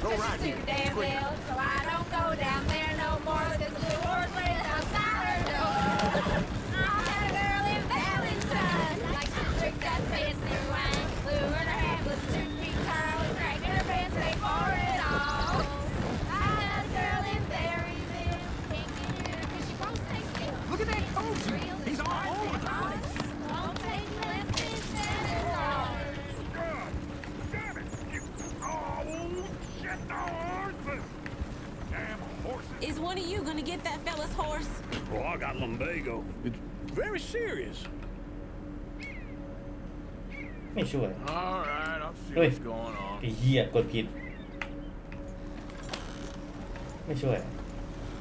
Go right here. Damn well, so I don't go down there no more. There's a blue horse lays outside her door. I had a girl in Valentine, likes to drink that fancy wine. Blue in her hand was 2 feet tall and drank in her pants, paid for it all. I had a girl in Berryville, can't get her 'cause she won't stay still. Look at that coach. He's all over the place. Won't take less than $7. God damn it! Oh, shit, the horses! Damn horses! Is one of you gonna get that fella's horse? Oh, I got lumbago. It's very serious. ไม่ช่วย All right, I'll see Wait. what's going on. ไอ้เหี้ยกดผิด ไม่ช่วย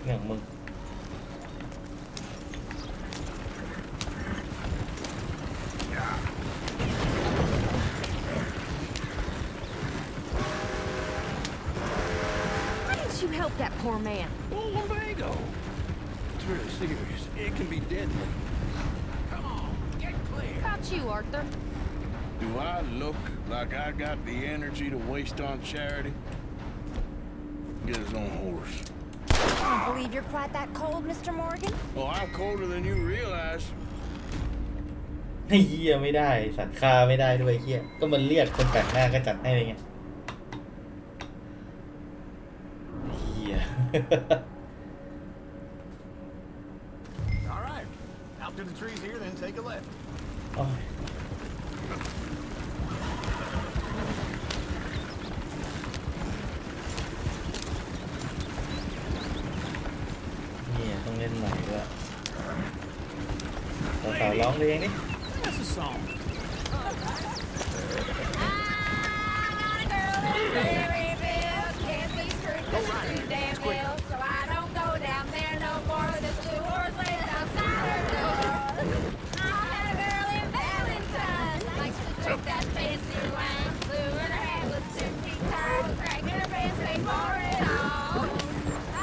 เรื่องของมึง Why didn't you help that poor man? Oh, lumbago. It's really serious. It can be deadly. Come on, get clear. About you, Arthur. Do I look like I got the energy to waste on charity? Get his own horse. I don't believe you're quite that cold, Mr. Morgan. Oh, I'm colder than you realize. ไอ้เหี้ยไม่ได้สัตว์ฆ่าไม่ได้ด้วยเหี้ยก็มันเรียกคนแปลกหน้าก็จัดให้เลยไงเหี้ย All right. Out through the trees here, then take a left. โอ้ยเนี่ยต้องเล่นใหม่ด้วยสาวๆร้องเพลงนี่ That's a song. Berryville, can't be screwed 'cause it's too damn ill. So I don't go down there no more. This blue horse lays outside her door. I had a girl in Valentine, likes to drink that fancy wine. Blue in her hand was 2 feet tall, drank in her pants, paid for it all.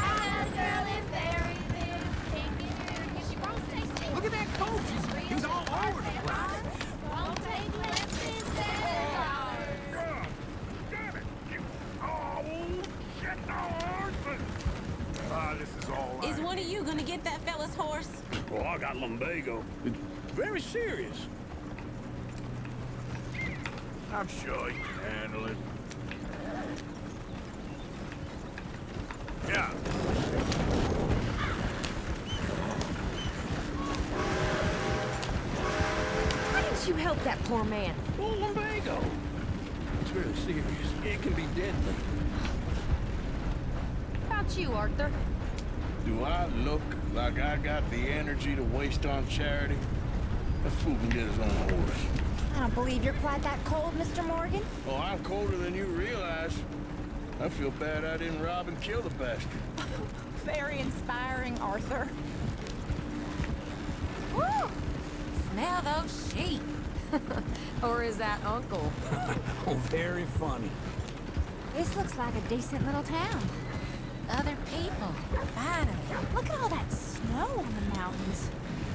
I had a girl in this is all Is one of you gonna get that fella's horse? Oh, I got lumbago. It's very serious. I'm sure you can handle it. Yeah. Why didn't you help that poor man? Oh, lumbago. It's really serious. It can be deadly. How about you, Arthur? Do I look like I got the energy to waste on charity? That fool can get his own horse. I don't believe you're quite that cold, Mr. Morgan. Oh, I'm colder than you realize. I feel bad I didn't rob and kill the bastard. Very inspiring, Arthur. Woo! Smell those sheep. Or is that Uncle? Oh, very funny. This looks like a decent little town. Other people, finally. Look at all that snow on the mountains.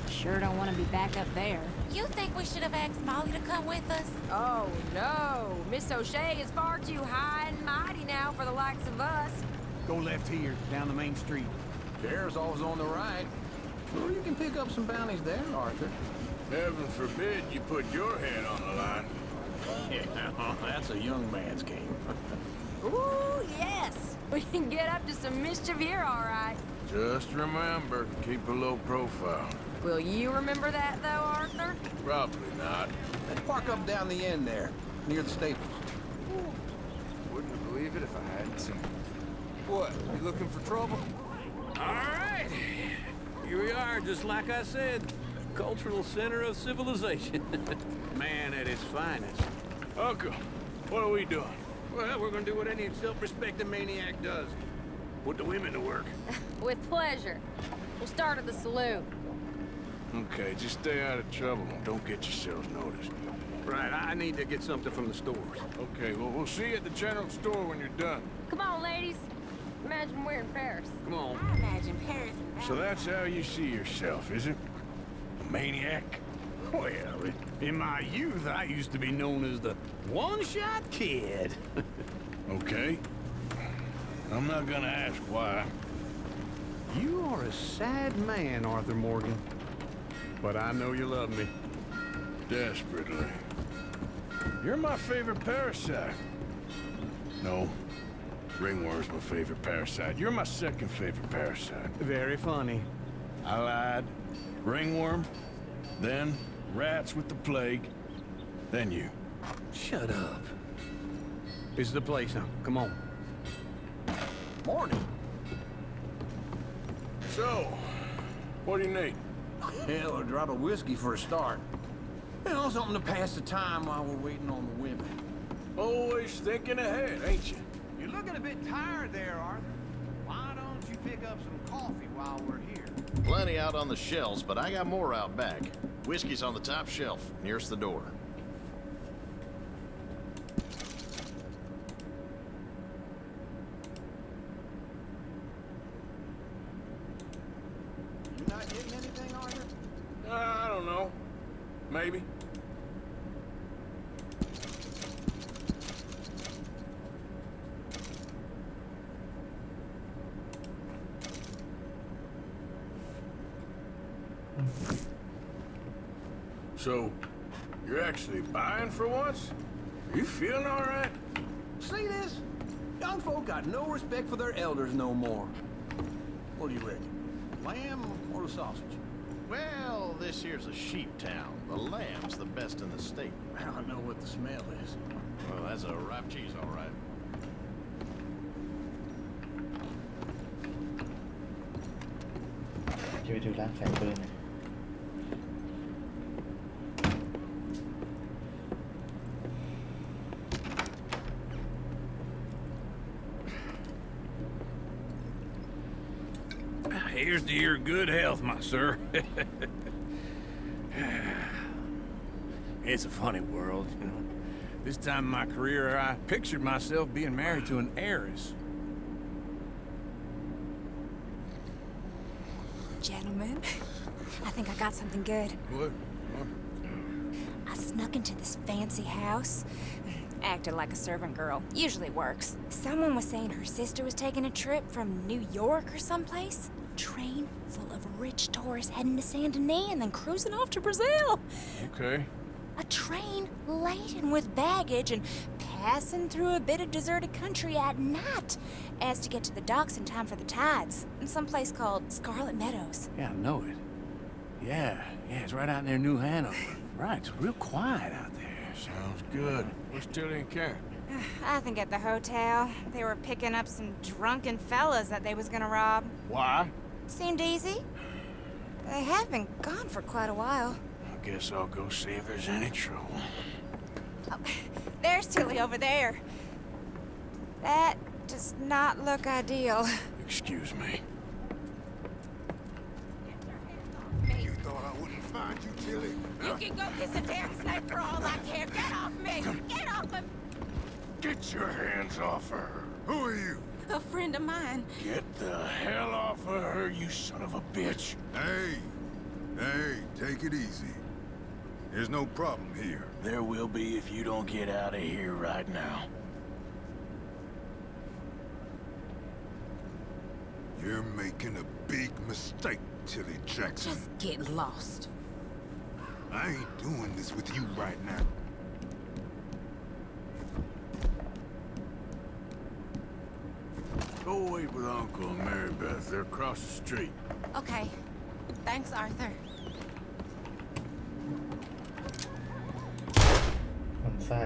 Sure don't want to be back up there. You think we should have asked Molly to come with us? Oh, no. Miss O'Shea is far too high and mighty now for the likes of us. Go left here, down the main street. Sheriff's always on the right. Sure, you can pick up some bounties there, Arthur. Heaven forbid you put your head on the line. Yeah, that's a young man's game. Ooh, yes. We can get up to some mischief here, all right. Just remember, keep a low profile. Will you remember that, though, Arthur? Probably not. Let's park up down the end there, near the stables. Wouldn't have believed it if I hadn't seen it. What, you looking for trouble? All right. Here we are, just like I said. The cultural center of civilization. Man at its finest. Uncle, what are we doing? Well, we're gonna do what any self-respecting maniac does. Put the women to work. With pleasure. We'll start at the saloon. Okay, just stay out of trouble and don't get yourselves noticed. Right, I need to get something from the stores. Okay, well, we'll see you at the general store when you're done. Come on, ladies. Imagine we're in Paris. Come on. I imagine Paris and So that's how you see yourself, is it? A maniac? Well, in my youth, I used to be known as the one-shot kid. Okay. I'm not gonna ask why. You are a sad man, Arthur Morgan. But I know you love me. Desperately. You're my favorite parasite. No. Ringworm's my favorite parasite. You're my second favorite parasite. Very funny. I lied. Ringworm, then rats with the plague, then you. Shut up. This is the place now. Come on. Morning. So, what do you need? Hell, a drop of whiskey for a start. You know, something to pass the time while we're waiting on the women. Always thinking ahead, ain't you? You're looking a bit tired there, Arthur. Why don't you pick up some coffee while we're here? Plenty out on the shelves, but I got more out back. Whiskey's on the top shelf, nearest the door. You not getting anything, Arthur? I don't know. Maybe. So, you're actually buying for once? Are you feeling all right? See this? Young folk got no respect for their elders no more. What do you reckon? Lamb or the sausage? Well, this here's a sheep town. The lamb's the best in the state. Well, I know what the smell is. Well, that's a ripe cheese, all right.จะไปดูร้านขายปืนนะ Here's to your good health, my sir. It's a funny world, you know. This time in my career, I pictured myself being married to an heiress. Gentlemen, I think I got something good. What? I snuck into this fancy house, Acted like a servant girl. Usually works. Someone was saying her sister was taking a trip from New York or someplace. Train full of rich tourists heading to Saint Denis and then cruising off to Brazil. Okay. A train laden with baggage and passing through a bit of deserted country at night as to get to the docks in time for the tides in some place called Scarlet Meadows. Yeah, I know it. Yeah, it's right out near New Hanover. Right, it's real quiet out there. Sounds good. Where's Tilly and Karen? I think at the hotel. They were picking up some drunken fellas that they was gonna rob. Why? Seemed easy. They have been gone for quite a while. I guess I'll go see if there's any trouble. Oh, there's Tilly over there. That does not look ideal. Excuse me. You thought I wouldn't find you, Tilly? You can go kiss a damn snake for all I care. Get off me! Get off of me! Get your hands off her. Who are you? A friend of mine. Get the hell off of her, you son of a bitch. Hey, take it easy. There's no problem here. There will be if you don't get out of here right now. You're making a big mistake, Tilly Jackson. Just get lost. I ain't doing this with you right now. Go wait with Uncle and Mary Beth. They're across the street. Okay. Thanks, Arthur. มันไส้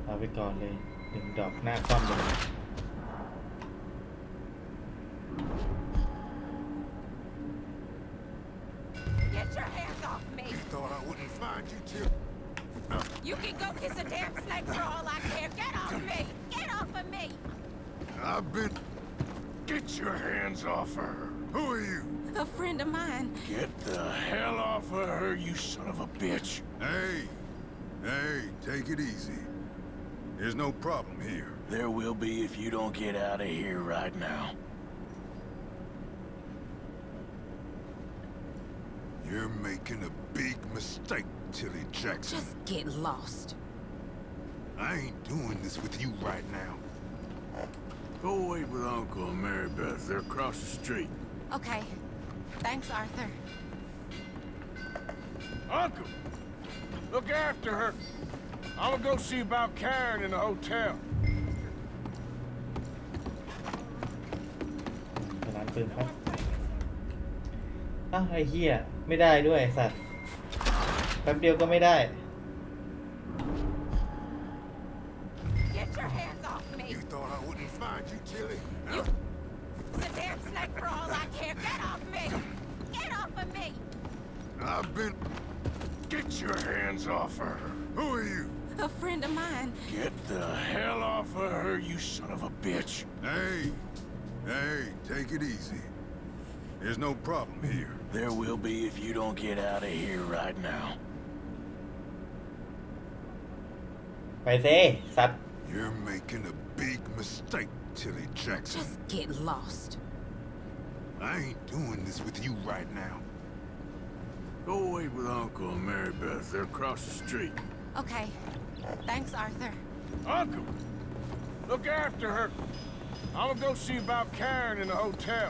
เอาไปก่อนเลย1 ดอกหน้าคว่ำเลย Get your hands off me! You thought I wouldn't find you, Tilly? You can go kiss a damn snake for all I care. Get off me! Get off of me! I've been... Get your hands off her. Who are you? A friend of mine. Get the hell off of her, you son of a bitch. Hey, take it easy. There's no problem here. There will be if you don't get out of here right now. You're making a big mistake, Tilly Jackson. Just get lost. I ain't doing this with you right now. Go wait with Uncle and Mary Beth. They're across the street. Okay. Thanks, Arthur. Uncle! Look after her. I'm gonna go see about Karen in the hotel. ไปร้านปืนเขาอ้าวไอ้เหี้ยไม่ได้ด้วยไอ้สัตว์แป๊บเดียวก็ไม่ได้ Get your hands off me! You thought I wouldn't find you, Tilly? You... It's a damn snake for all I care. Get off me! Get off of me! I've been... Get your hands off her. Who are you? A friend of mine. Get the hell off of her, you son of a bitch. Hey, take it easy. There's no problem here. There will be if you don't get out of here right now. ไปสิสัตว์ You're making a big mistake, Tilly Jackson. Just get lost. I ain't doing this with you right now. Go wait with Uncle and Mary Beth. They're across the street. Okay. Thanks, Arthur. Uncle! Look after her. I'm gonna go see about Karen in the hotel.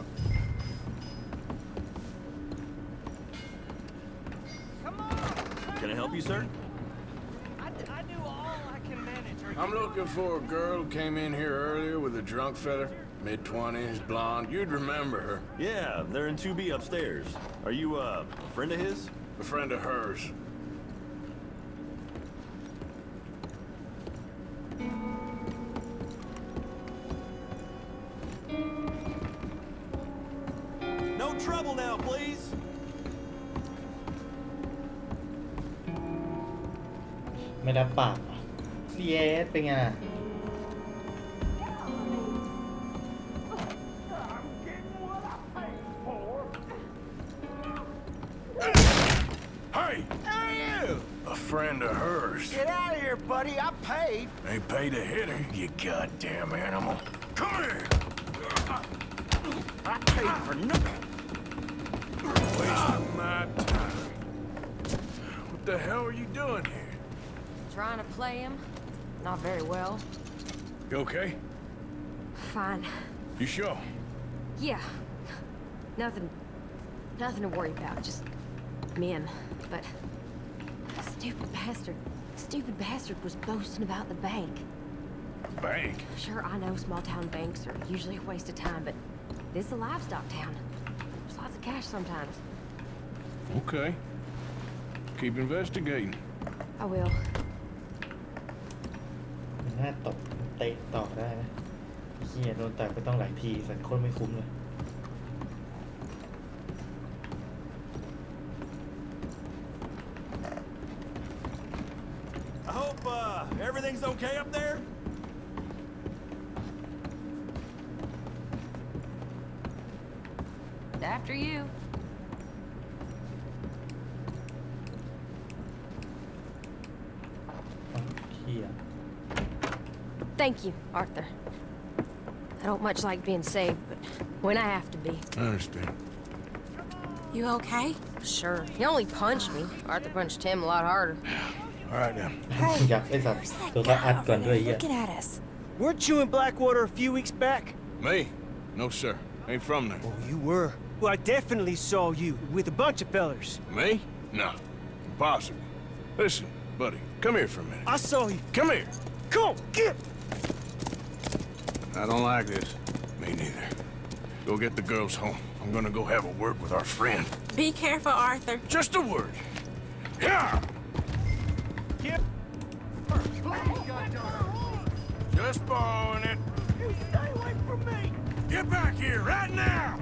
Can I help you, sir? I do all I can manage. I'm looking for a girl who came in here earlier with a drunk fella. Mid-20s, blonde. You'd remember her. Yeah, they're in 2B upstairs. Are you, a friend of his? A friend of hers. No trouble now, please. ไม่รับปากเยสเป็นไงล่ะ Hey! Hey, you! A friend of hers. Get out of here, buddy. I paid. Ain't paid to hit her, you goddamn animal. Come here! I paid for nothing. Wasting my time. What the hell are you doing here? Trying to play him? Not very well. You okay? Fine. You sure? Yeah. Nothing to worry about. Just men. But stupid bastard was boasting about the bank. Bank? Sure, I know small town banks are usually a waste of time, but this is a livestock town. There's lots of cash sometimes. Okay. Keep investigating. I will. น่าตบเตะต่อได้นะเฮียโดนแตะไปต้องหลายทีสักคนไม่คุ้มเลย I hope, everything's okay up there? After you. Thank you, Arthur. I don't much like being saved, but when I have to be. I understand. You okay? Sure. He only punched me. Arthur punched him a lot harder. All right, now. อยากไอ้สัตว์ตัวก็อัดก่อนด้วยเฮีย Looking at us. Weren't you in Blackwater a few weeks back? Me? No, sir. Ain't from there. Oh, you were. Well, I definitely saw you with a bunch of fellers. Me? No. Impossible. Listen, buddy, come here for a minute. I saw you. Come here. Come on, get! I don't like this. Me neither. Go get the girls home. I'm gonna go have a word with our friend. Be careful, Arthur. Just a word. Yeah! Just borrowing it. You stay away from me! Get back here right now!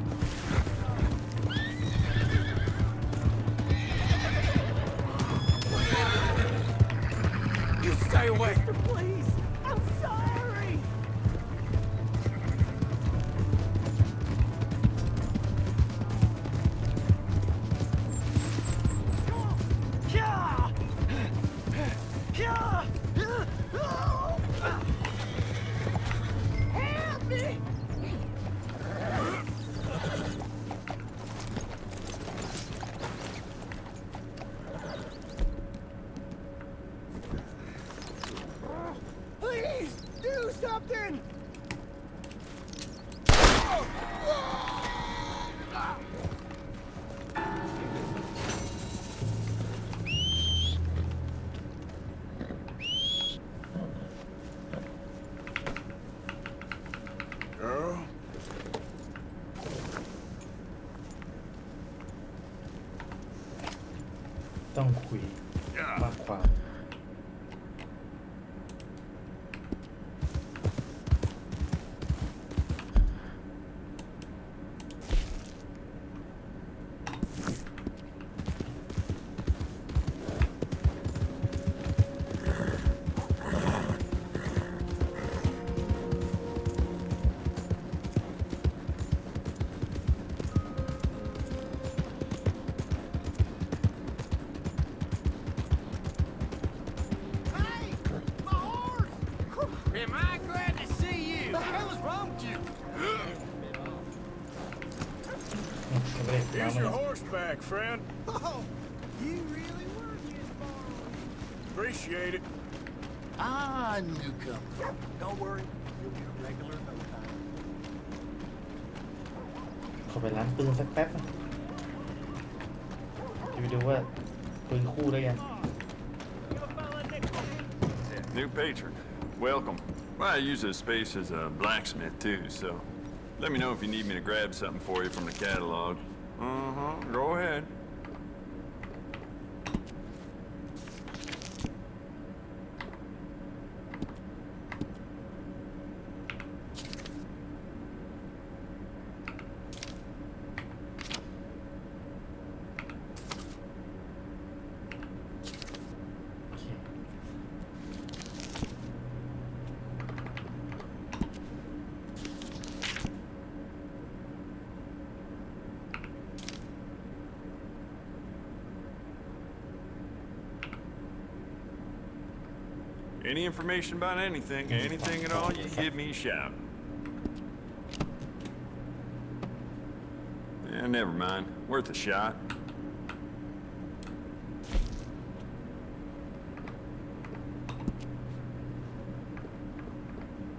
You stay away! Mister, please! I'm sorry! Help me! Please, do something! Girl? ต้องคุยมากความ Am I glad to see you? What the hell is wrong with you? Here's your horseback, friend. Oh, you really were just borrowing. Appreciate it. Ah, newcomer. Don't worry, you'll be a regular no time. ขอไปร้านปืนสักแป๊บนะจะไปดูว่าปืนคู่ได้ยัง New patron. Welcome. Well, I use this space as a blacksmith too, so let me know if you need me to grab something for you from the catalog. Go ahead. Any information about anything at all, you give me a shout. Yeah, never mind. Worth a shot.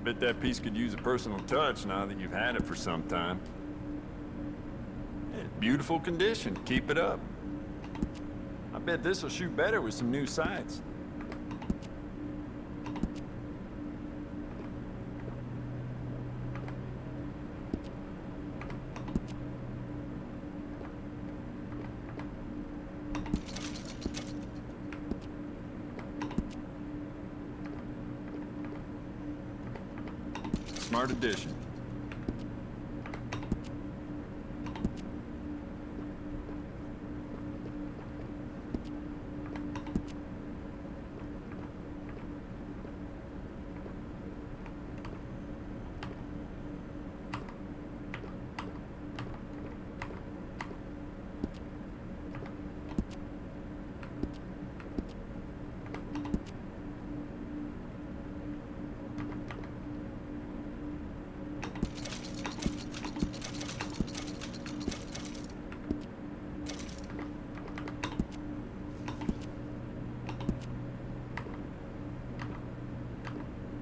Bet that piece could use a personal touch now that you've had it for some time. It's beautiful condition. Keep it up. I bet this will shoot better with some new sights. Smart addition.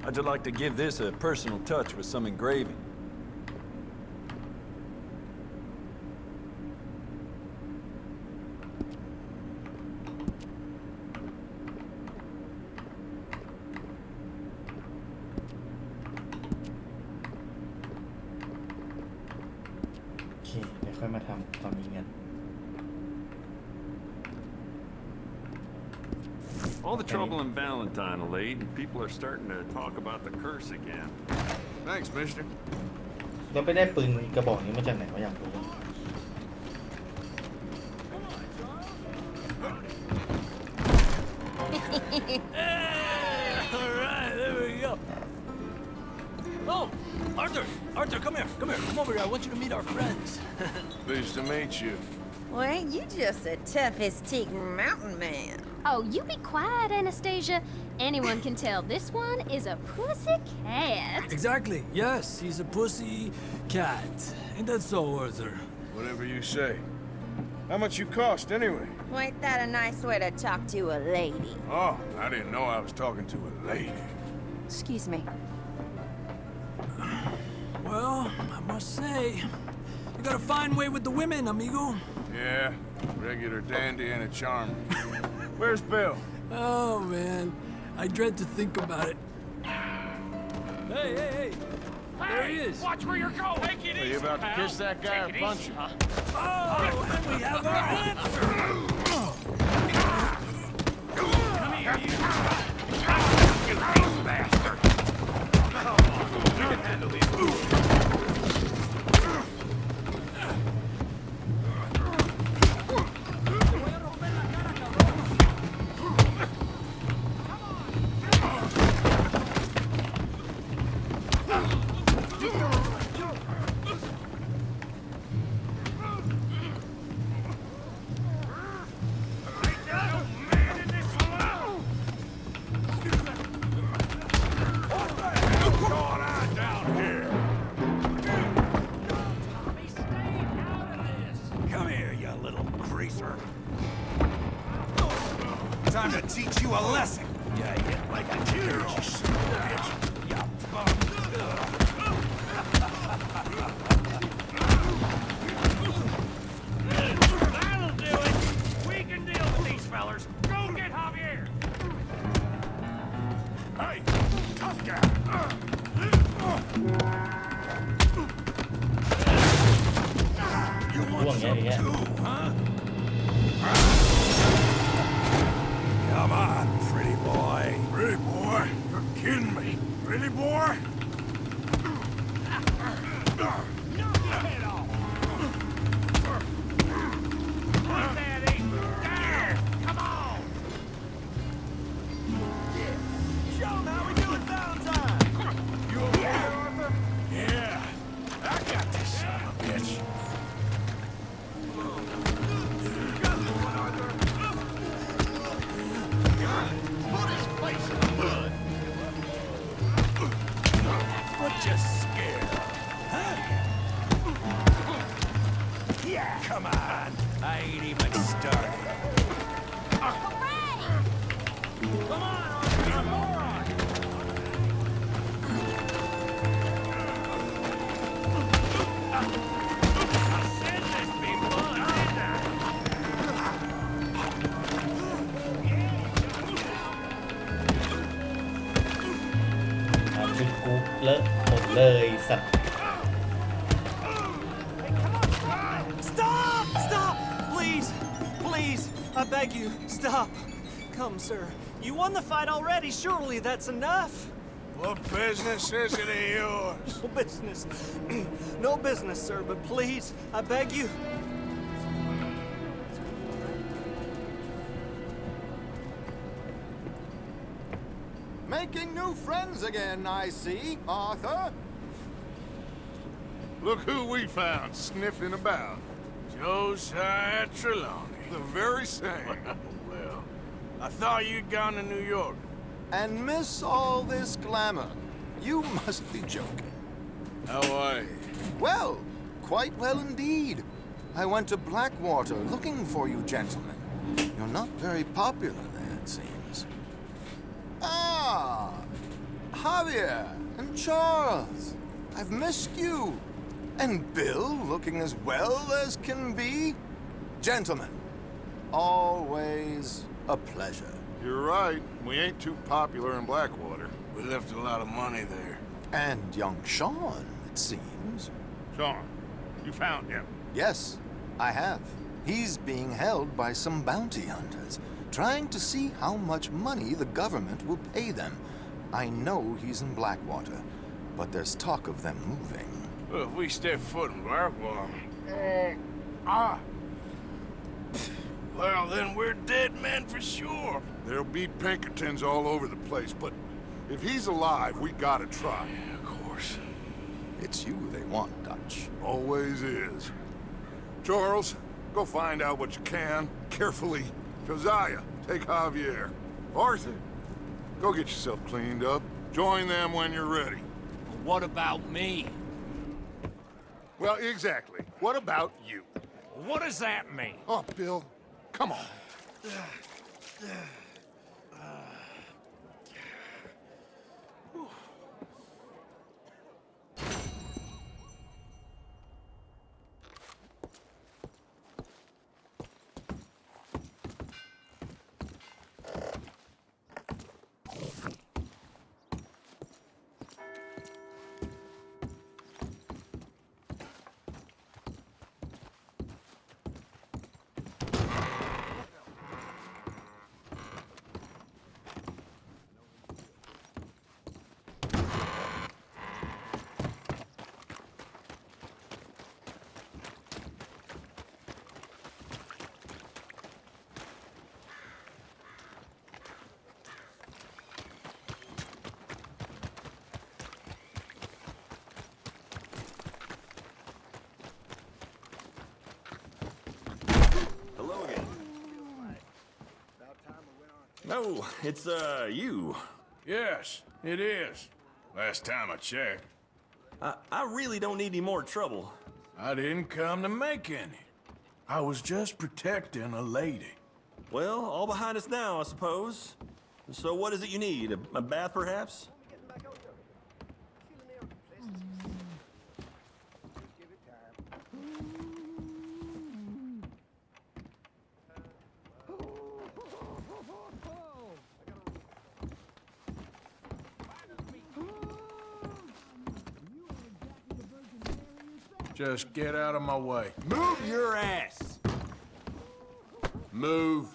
I'd like to give this a personal touch with some engraving. Okay, เดี๋ยวค่อยมาทำตอนนี้กัน All the trouble in Valentine allayed, and people are starting to talk about the curse again. Thanks, mister. แล้วไปได้ปืนกระบอกนี้มาจากไหนวะอยากรู้ All right, there we go. Oh, Arthur, come here, come over here. I want you to meet our friends. Pleased to meet you. Well, ain't you just the toughest teak mountain man? Oh, you be quiet, Anastasia. Anyone can tell this one is a pussy cat. Exactly. Yes, he's a pussy cat. Ain't that so, Arthur? Whatever you say. How much you cost, anyway? Well, ain't that a nice way to talk to a lady? Oh, I didn't know I was talking to a lady. Excuse me. Well, I must say, you got a fine way with the women, amigo. Yeah, regular dandy and a charmer. Where's Bill? Oh, man. I dread to think about it. Hey! There he is. Watch where you're going. Take it Are easy, you about to pal. kiss that guy or Take it punch easy, him? huh? Oh, and we have our answer. Come here, you. You big bastard. Come on, you can handle these. Time to teach you a lesson. Yeah, hit like a girl. You son of a bitch. Yeah, That'll do it. We can deal with these fellers. Go get Javier. Hey, tough guy. You want some too, huh? Come on, pretty boy. Pretty boy? You're kidding me. Pretty boy? Knock your head off. Put that in. There. Come on. Show them how we do it Valentine. You okay, Arthur? Yeah. I got this son of a bitch. Put his face in the mud. What you scared of? Huh? Yeah. Come on. I ain't even started. Come on, Arthur, you're a moron. สัตว์ Stop! Stop! Please! Please! I beg you, stop. Come, sir. You won the fight already. Surely that's enough. What business is it of yours? No business. No business, sir, but please, I beg you. Making new friends again, I see, Arthur. Look who we found sniffing about. Josiah Trelawney. The very same. Well, I thought you'd gone to New York. And miss all this glamour. You must be joking. How are you? Well, quite well indeed. I went to Blackwater looking for you gentlemen. You're not very popular there, it seems. Ah, Javier and Charles. I've missed you. And Bill looking as well as can be. Gentlemen, always a pleasure. You're right. We ain't too popular in Blackwater. We left a lot of money there. And young Sean, it seems. Sean, you found him? Yes, I have. He's being held by some bounty hunters, trying to see how much money the government will pay them. I know he's in Blackwater, but there's talk of them moving. Well, if we step foot in Blackwater... Well, then we're dead men for sure. There'll be Pinkertons all over the place, but if he's alive, we gotta try. Yeah, of course. It's you they want, Dutch. Always is. Charles, go find out what you can, carefully. Josiah, take Javier. Arthur, go get yourself cleaned up. Join them when you're ready. What about me? Well, exactly. What about you? What does that mean? Oh, Bill, come on. No, it's, you. Yes, it is. Last time I checked. I really don't need any more trouble. I didn't come to make any. I was just protecting a lady. Well, all behind us now, I suppose. So what is it you need? A bath, perhaps? Just get out of my way. Move your ass! Move.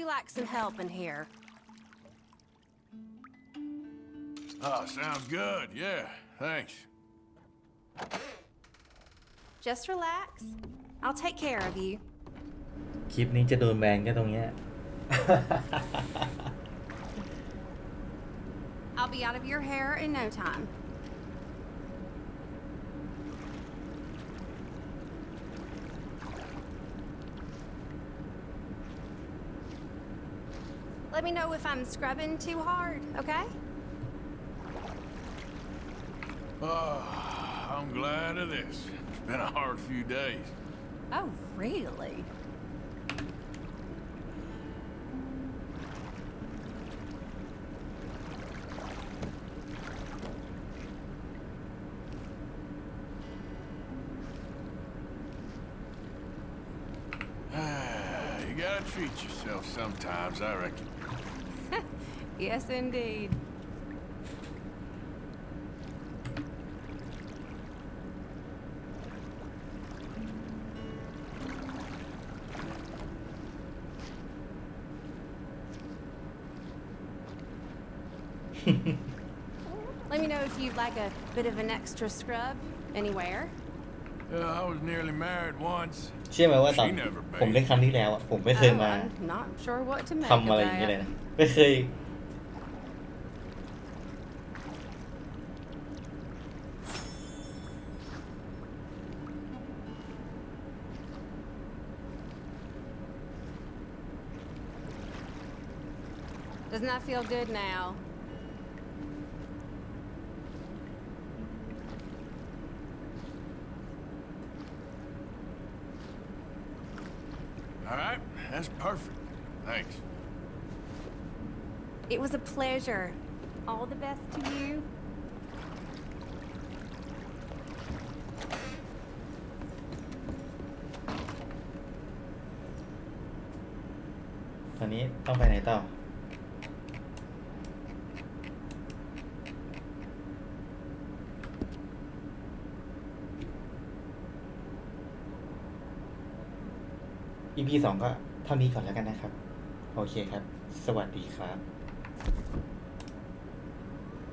you like some help in here? Oh, sounds good. Yeah, thanks. Just relax. I'll take care of you. คลิปนี้จะโดนแบนแค่ตรงเนี้ย I'll be out of your hair in no time. Let me know if I'm scrubbing too hard, okay? Oh, I'm glad of this. It's been a hard few days. Oh, really? You gotta treat yourself sometimes, I reckon. Yes, indeed. Let me know if you'd like a bit of an extra scrub anywhere. I was nearly married once. เชื่อไหมว่าตอนผมเล่นครั้งที่แล้วอ่ะผมไม่เคยมา I'm not sure what to make ทำ of อะไรอย่างเงี้ย that. เลยนะไม่เคย Doesn't that feel good now? All right, that's perfect. Thanks. It was a pleasure. All the best to you. ตอนนี้ต้องไปไหนต่อ EP 2 ก็เท่านี้ก่อนแล้วกันนะครับ โอเคครับ สวัสดีครับ